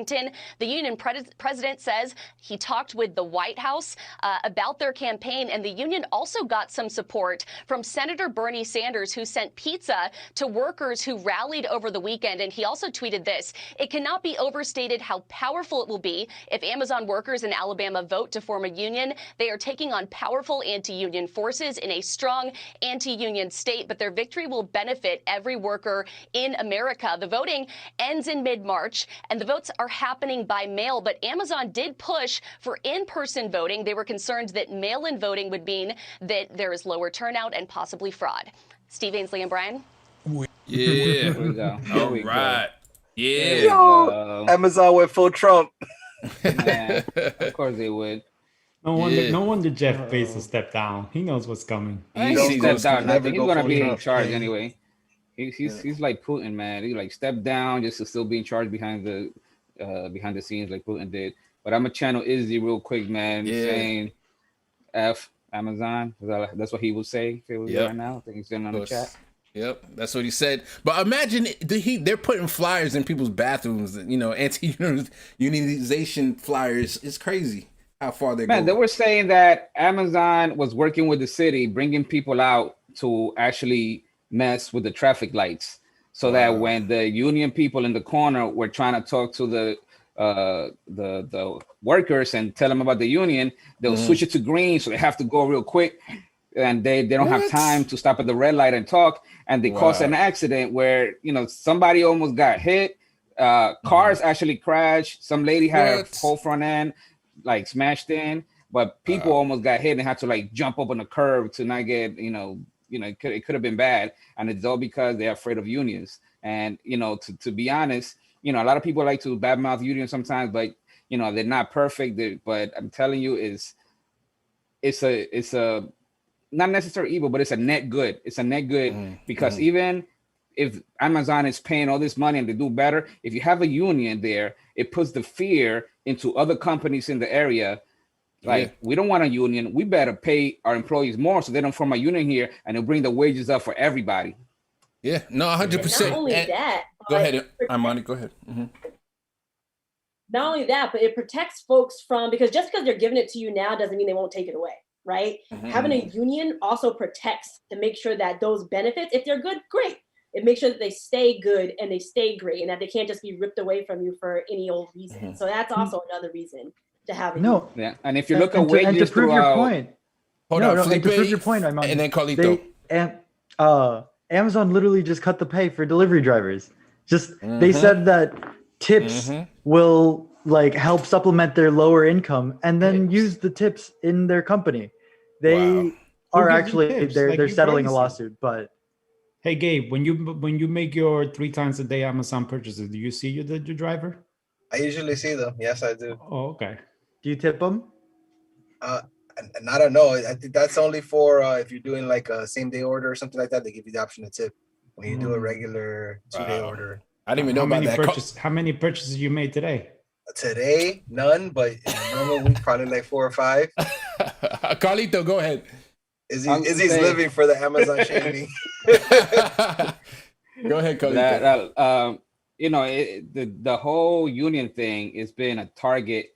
The union president says he talked with the White House about their campaign, and the union also got some support from Senator Bernie Sanders, who sent pizza to workers who rallied over the weekend. And he also tweeted this: "It cannot be overstated how powerful it will be if Amazon workers in Alabama vote to form a union. They are taking on powerful anti-union forces in a strong anti-union state, but their victory will benefit every worker in America." The voting ends in mid-March, and the votes are happening by mail, but Amazon did push for in-person voting. They were concerned that mail-in voting would mean that there is lower turnout and possibly fraud. Steve, Ainsley, and Brian? Yeah. There we go. All right. Yeah. Yo, Amazon went full Trump. Man, of course they would. No wonder Jeff Bezos stepped down. He knows what's coming. He stepped down. He's gonna be in charge anyway. He's like Putin, man. He like stepped down just to still be in charge behind the scenes like Putin did. But I'm gonna channel Izzy real quick, man. Saying F Amazon. That's what he would say if it was right now. I think he's sitting on the chat. Yep, that's what he said. But imagine they're putting flyers in people's bathrooms. Anti-unionization flyers. It's crazy how far they go. Man, they were saying that Amazon was working with the city, bringing people out to actually mess with the traffic lights, so that when the union people in the corner were trying to talk to the workers and tell them about the union, they'll switch it to green, so they have to go real quick, and they don't have time to stop at the red light and talk, and they cause an accident where somebody almost got hit. Cars actually crashed. Some lady had her whole front end like smashed in, but people almost got hit and had to like jump up on the curb to not get it could have been bad, and it's all because they're afraid of unions. And to be honest, a lot of people like to badmouth unions sometimes, but they're not perfect. But I'm telling you, it's a not necessarily evil, but it's a net good. It's a net good because even if Amazon is paying all this money and they do better, if you have a union there, it puts the fear into other companies in the area. Like, we don't want a union. We better pay our employees more so they don't form a union here, and it'll bring the wages up for everybody. Yeah, no, 100%. Not only that. Go ahead, Imani, go ahead. Not only that, but it protects folks from, because just because they're giving it to you now doesn't mean they won't take it away, right? Having a union also protects to make sure that those benefits, if they're good, great. It makes sure that they stay good and they stay great, and that they can't just be ripped away from you for any old reason. So that's also another reason to have it. Yeah, and if you look at wages and to prove your point, to prove your point, Imani, and then Carlito. Amazon literally just cut the pay for delivery drivers. They said that tips will like help supplement their lower income, and then use the tips in their company. They are actually they're settling a lawsuit, but Hey Gabe, when you make your 3 times a day Amazon purchases, do you see your driver? I usually see them. Yes, I do. Oh, okay. Do you tip them? And I don't know. I think that's only for if you're doing like a same day order or something like that. They give you the option to tip. When you do a regular 2-day order, I didn't even know about that. How many purchases you made today? Today, none, but in a normal week, probably like 4 or 5. Carlito, go ahead. Izzy's living for the Amazon shaming. Go ahead, Carlito. The whole union thing has been a target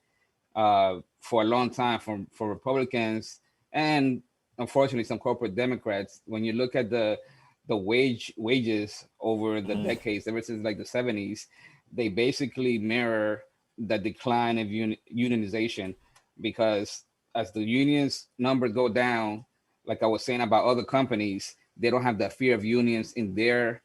for a long time for Republicans and unfortunately some corporate Democrats. When you look at the wages over the decades, ever since like the 70s, they basically mirror the decline of unionization, because as the unions numbers go down, like I was saying about other companies, they don't have that fear of unions in their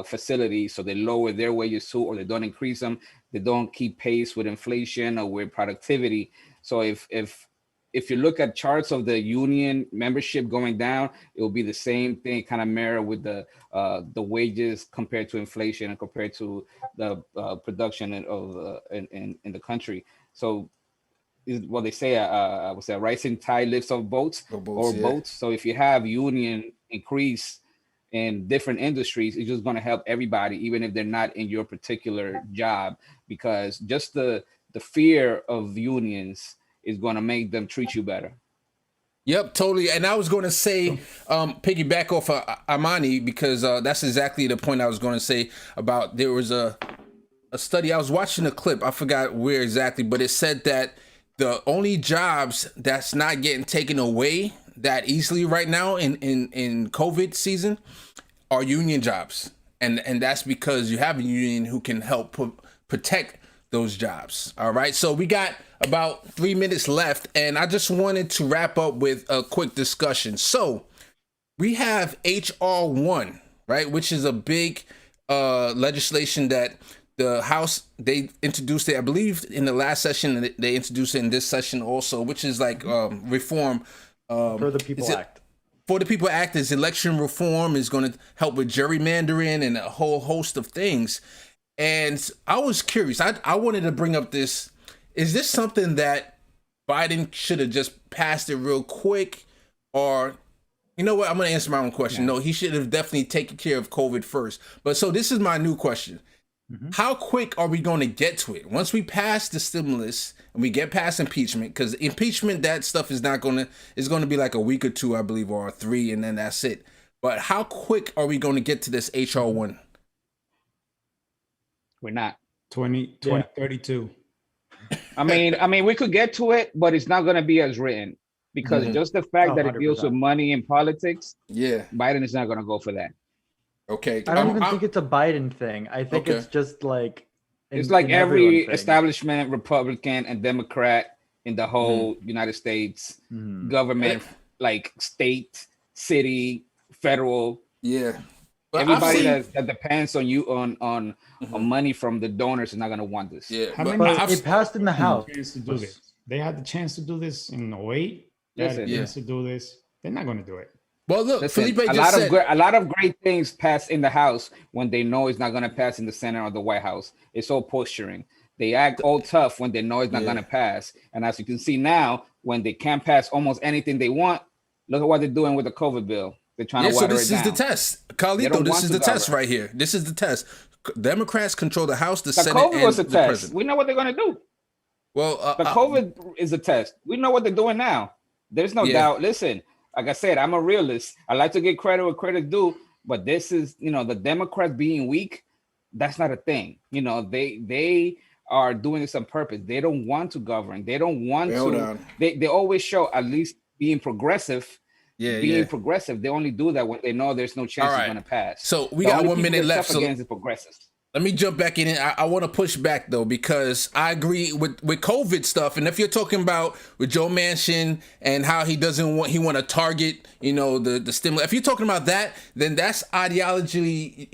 facilities, so they lower their wages too, or they don't increase them. They don't keep pace with inflation or with productivity. So if you look at charts of the union membership going down, it will be the same thing, kind of mirror with the wages compared to inflation and compared to the production of in the country. So is what they say, I would say a rising tide lifts all boats. So if you have union increase in different industries, it's just going to help everybody, even if they're not in your particular job, because just the fear of unions is going to make them treat you better. Yep, totally. And I was going to say, piggyback off of Imani, because that's exactly the point I was going to say about, there was a study, I was watching a clip, I forgot where exactly, but it said that the only jobs that's not getting taken away that easily right now in COVID season are union jobs. And that's because you have a union who can help protect those jobs. All right. So we got about 3 minutes left, and I just wanted to wrap up with a quick discussion. So we have HR 1, right, which is a big legislation that the House, they introduced it, I believe, in the last session, and they introduced it in this session also, which is like reform. For the People Act. For the People Act is election reform, is going to help with gerrymandering and a whole host of things. And I was curious. I wanted to bring up this. Is this something that Biden should have just passed it real quick? Or, you know what? I'm going to answer my own question. No, he should have definitely taken care of COVID first. But so this is my new question. How quick are we going to get to it? Once we pass the stimulus and we get past impeachment, because impeachment, that stuff is not going to, it's going to be like a week or 2, I believe, or 3, and then that's it. But how quick are we going to get to this HR 1? We're not. 2032. I mean, we could get to it, but it's not going to be as written, because just the fact that it deals with money and politics, Biden is not going to go for that. Okay. I don't even think it's a Biden thing. I think it's just like it's like every establishment, Republican and Democrat in the whole United States government, like state, city, federal. Yeah. Everybody that depends on you on money from the donors is not going to want this. Yeah. But it passed in the House. They had the chance to do this in 08. They had the chance to do this. They're not going to do it. Well, look, listen, Felipe just said a lot of great things pass in the House when they know it's not going to pass in the Senate or the White House. It's all posturing. They act all tough when they know it's not going to pass. And as you can see now, when they can't pass almost anything they want, look at what they're doing with the COVID bill. They're trying to water it down. So this is the test. Carlito, this is the test right here. This is the test. Democrats control the House, the Senate, COVID and was a the test. president. We know what they're going to do. Well, the COVID is a test. We know what they're doing now. There's no doubt. Listen, like I said, I'm a realist. I like to get credit where credit due, but this is, the Democrats being weak. That's not a thing. They are doing this on purpose. They don't want to govern. They don't want to. They always show at least being progressive. Progressive. They only do that when they know there's no chance it's going to pass. So we got 1 minute left. So against the progressives. Let me jump back in. I want to push back though, because I agree with COVID stuff. And if you're talking about with Joe Manchin and how he want to target, the stimulus. If you're talking about that, then that's ideology,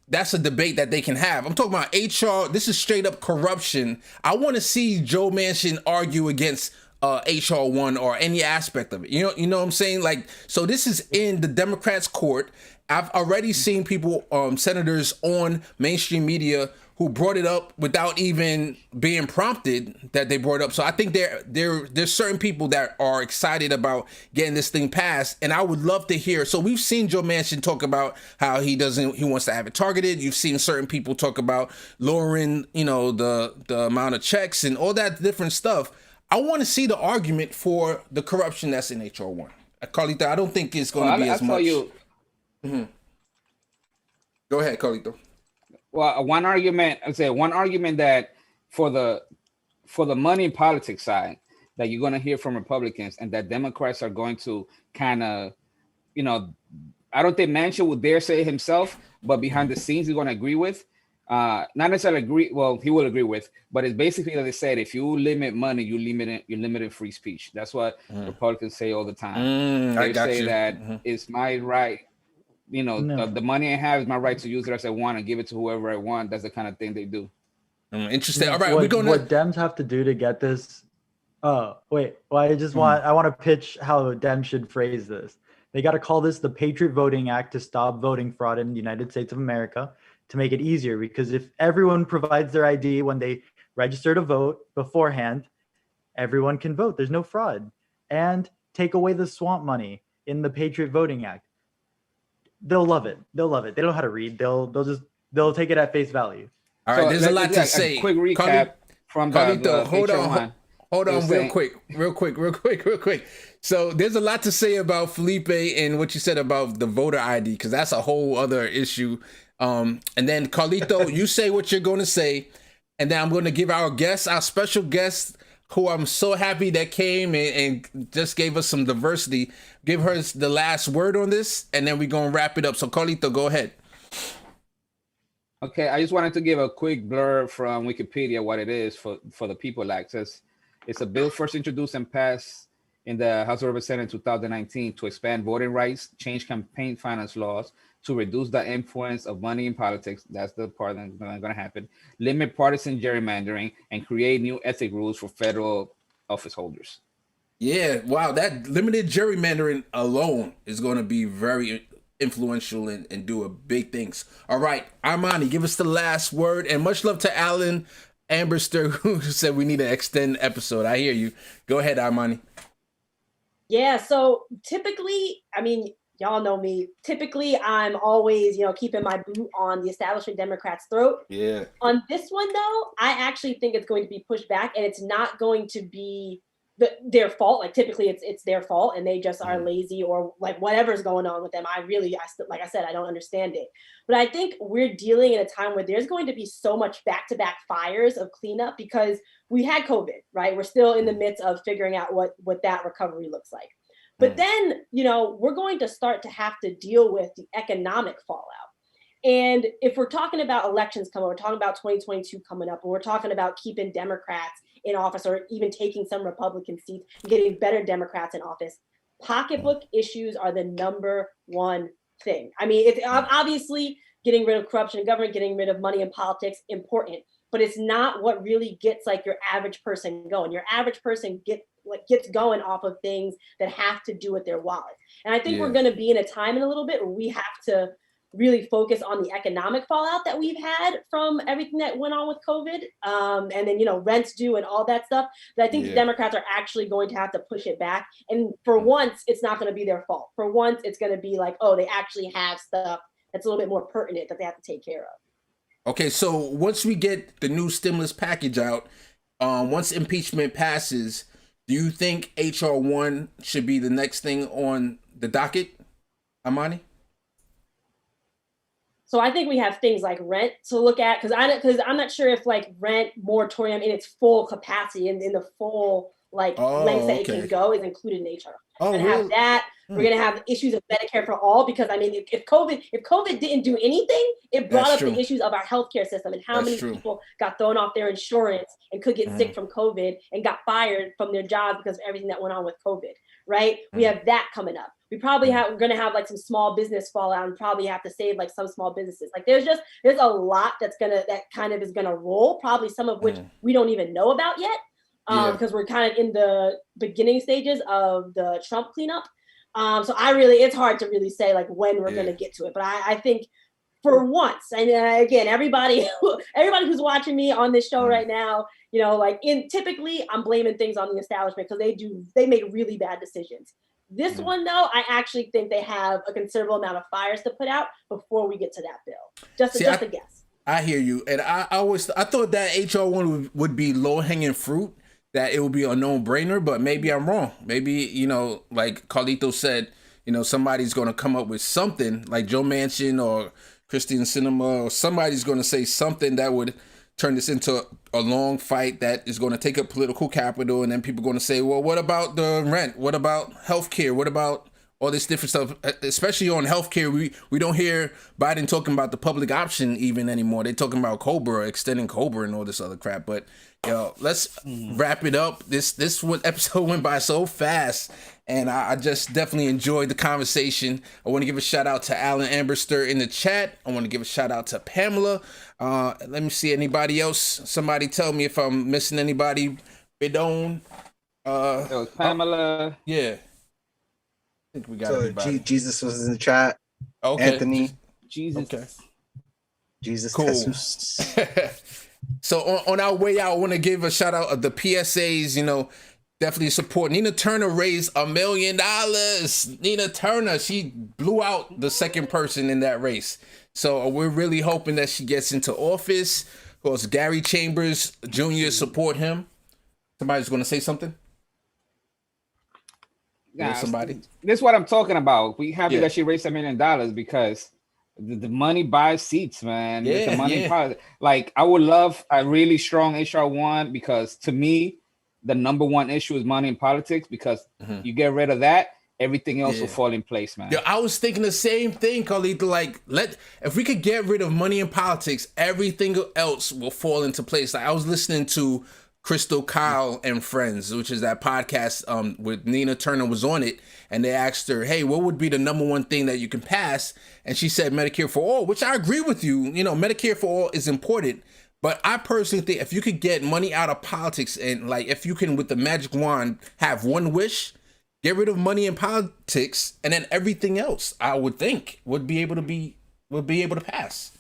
that's a debate that they can have. I'm talking about HR. This is straight up corruption. I want to see Joe Manchin argue against HR 1 or any aspect of it. You know what I'm saying? Like, so this is in the Democrats' court. I've already seen people, senators on mainstream media who brought it up without even being prompted that they brought it up. So I think there's certain people that are excited about getting this thing passed, and I would love to hear. So we've seen Joe Manchin talk about how he wants to have it targeted. You've seen certain people talk about lowering, the amount of checks and all that different stuff. I want to see the argument for the corruption that's in HR 1. Carlito, I don't think it's going to be as much. Mm-hmm. Go ahead, Carlito. Well, one argument that for the money in politics side that you're going to hear from Republicans and that Democrats are going to kind of, I don't think Manchin would dare say it himself, but behind the scenes he's going to agree with. Not necessarily agree. Well, he will agree with, but it's basically like they said: if you limit money, you're limiting free speech. That's what Republicans say all the time. They say that it's my right. The money I have is my right to use it as I want and give it to whoever I want. That's the kind of thing they do. Interesting. All right, what Dems have to do to get this. I want to pitch how Dems should phrase this. They got to call this the Patriot Voting Act to stop voting fraud in the United States of America, to make it easier, because if everyone provides their ID when they register to vote beforehand, everyone can vote. There's no fraud. And take away the swamp money in the Patriot Voting Act. They'll love it. They don't know how to read. They'll take it at face value. All right, there's a lot to say. Quick recap from Carlito, hold on real quick. So there's a lot to say about Felipe and what you said about the voter ID, because that's a whole other issue. And then Carlito, you say what you're going to say, and then I'm going to give our special guest, who I'm so happy that came and just gave us some diversity, give her the last word on this, and then we're going to wrap it up. So Carlito, go ahead. Okay, I just wanted to give a quick blurb from Wikipedia what it is for the People Act. It's a bill first introduced and passed in the House of Representatives in 2019 to expand voting rights, change campaign finance laws, to reduce the influence of money in politics. That's the part that's going to happen. Limit partisan gerrymandering and create new ethic rules for federal office holders. Yeah, wow, that limited gerrymandering alone is going to be very influential and do big things. All right, Imani, give us the last word, and much love to Alan Amberster, who said we need to extend the episode. I hear you. Go ahead, Imani. Yeah, so typically, y'all know me. Typically, I'm always, keeping my boot on the establishment Democrats' throat. Yeah. On this one, though, I actually think it's going to be pushed back, and it's not going to be their fault. Like, typically, it's their fault, and they just are lazy or like whatever's going on with them. Like I said, I don't understand it. But I think we're dealing in a time where there's going to be so much back-to-back fires of cleanup because we had COVID, right? We're still in the midst of figuring out what that recovery looks like. But then, we're going to start to have to deal with the economic fallout. And if we're talking about elections coming, we're talking about 2022 coming up, and we're talking about keeping Democrats in office or even taking some Republican seats, getting better Democrats in office, pocketbook issues are the number one thing. It's obviously getting rid of corruption in government, getting rid of money in politics, important, but it's not what really gets like your average person going. Your average person gets going off of things that have to do with their wallet. And I think we're going to be in a time in a little bit where we have to really focus on the economic fallout that we've had from everything that went on with COVID. And then, rents due and all that stuff. But I think the Democrats are actually going to have to push it back. And for once, it's not going to be their fault. For once, it's going to be like, oh, they actually have stuff that's a little bit more pertinent that they have to take care of. Okay, so once we get the new stimulus package out, once impeachment passes, do you think HR 1 should be the next thing on the docket, Imani? So I think we have things like rent to look at, because I'm not sure if like rent moratorium in its full capacity and in the full length that it can go is included in HR. We're gonna have that. We're gonna have issues of Medicare for all, because if COVID didn't do anything, it brought up the issues of our healthcare system and how many people got thrown off their insurance and could get sick from COVID and got fired from their jobs because of everything that went on with COVID. Right? We have that coming up. We're going to have like some small business fallout and probably have to save like some small businesses. Like there's a lot that kind of is going to roll, probably some of which we don't even know about yet. because we're kind of in the beginning stages of the Trump cleanup. So it's hard to really say like when we're going to get to it. But I think for once, and again, everybody who's watching me on this show right now, typically I'm blaming things on the establishment because they make really bad decisions. This one, though, I actually think they have a considerable amount of fires to put out before we get to that bill. Just a guess. I hear you. And I thought that HR one would be low hanging fruit, that it would be a no-brainer, but maybe I'm wrong. Maybe, like Carlito said, somebody's going to come up with something like Joe Manchin or Christian Sinema, or somebody's going to say something that would turn this into a long fight that is going to take up political capital. And then people are going to say, well, what about the rent? What about healthcare? What about all this different stuff? Especially on healthcare, we don't hear Biden talking about the public option even anymore. They're talking about COBRA, extending COBRA and all this other crap. But let's wrap it up. This episode went by so fast, and I just definitely enjoyed the conversation. I want to give a shout out to Alan Amberster in the chat. I want to give a shout out to Pamela. Let me see, anybody else? Somebody tell me if I'm missing anybody. Bidone. Pamela. Yeah. I think we got everybody. Jesus was in the chat. Okay. Anthony. Jesus. Okay. Jesus. Cool. Jesus. So on our way out, I want to give a shout out of the PSAs, definitely support. Nina Turner raised $1 million. Nina Turner, she blew out the second person in that race. So we're really hoping that she gets into office. Of course, Gary Chambers Jr. support him. Somebody's going to say something? Somebody? This is what I'm talking about. We happy that she raised $1 million because the money buys seats, man. Yeah, the money like I would love a really strong HR1 because to me, the number one issue is money in politics because you get rid of that, everything else will fall in place, man. Yeah, I was thinking the same thing, Carlito. Like, if we could get rid of money in politics, everything else will fall into place. Like, I was listening to Crystal Kyle and Friends, which is that podcast with Nina Turner was on it, and they asked her, hey, what would be the number one thing that you can pass? And she said Medicare for all, which I agree with you. Medicare for all is important. But I personally think if you could get money out of politics and like if you can with the magic wand have one wish, get rid of money in politics, and then everything else I would think would be able to pass.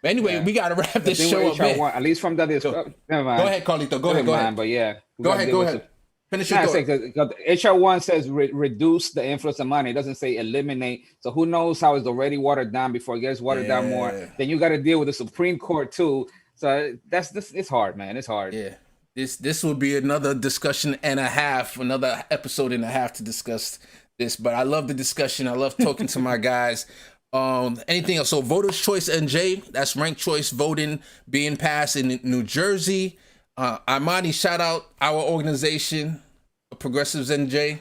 But anyway, we gotta wrap this show up. At least from that, never mind. Go ahead, Carlito. Go ahead. But yeah, go ahead. Finish your thought. HR1 says reduce the influence of money. It doesn't say eliminate. So who knows how it's already watered down before it gets watered down more. Then you got to deal with the Supreme Court too. So it's hard, man. It's hard. Yeah. This will be another discussion and a half, another episode and a half to discuss this. But I love the discussion. I love talking to my guys. Anything else? So Voters Choice NJ, that's ranked choice voting being passed in New Jersey. Imani, shout out our organization, Progressives NJ.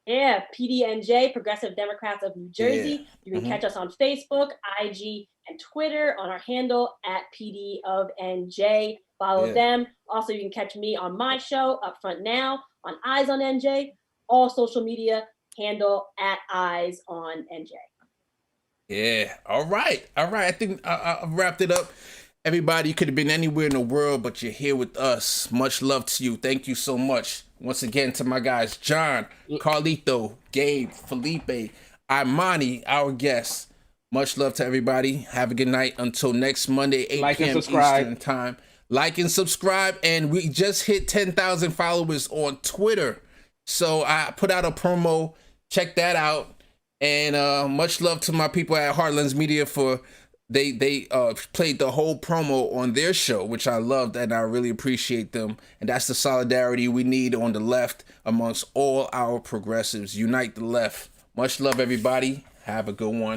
Yeah, PDNJ, Progressive Democrats of New Jersey. You can catch us on Facebook, IG, and Twitter on our handle at PD of NJ. Follow them. Also, you can catch me on my show, Up Front Now, on Eyes on NJ. All social media handle at Eyes on NJ. Yeah. All right. I think I've wrapped it up. Everybody, you could have been anywhere in the world, but you're here with us. Much love to you. Thank you so much. Once again, to my guys, John, Carlito, Gabe, Felipe, Imani, our guests. Much love to everybody. Have a good night. Until next Monday, 8 p.m. Eastern Time. Like and subscribe. And we just hit 10,000 followers on Twitter. So I put out a promo. Check that out. And much love to my people at Heartlands Media for they played the whole promo on their show, which I loved, and I really appreciate them. And that's the solidarity we need on the left amongst all our progressives. Unite the left. Much love, everybody. Have a good one.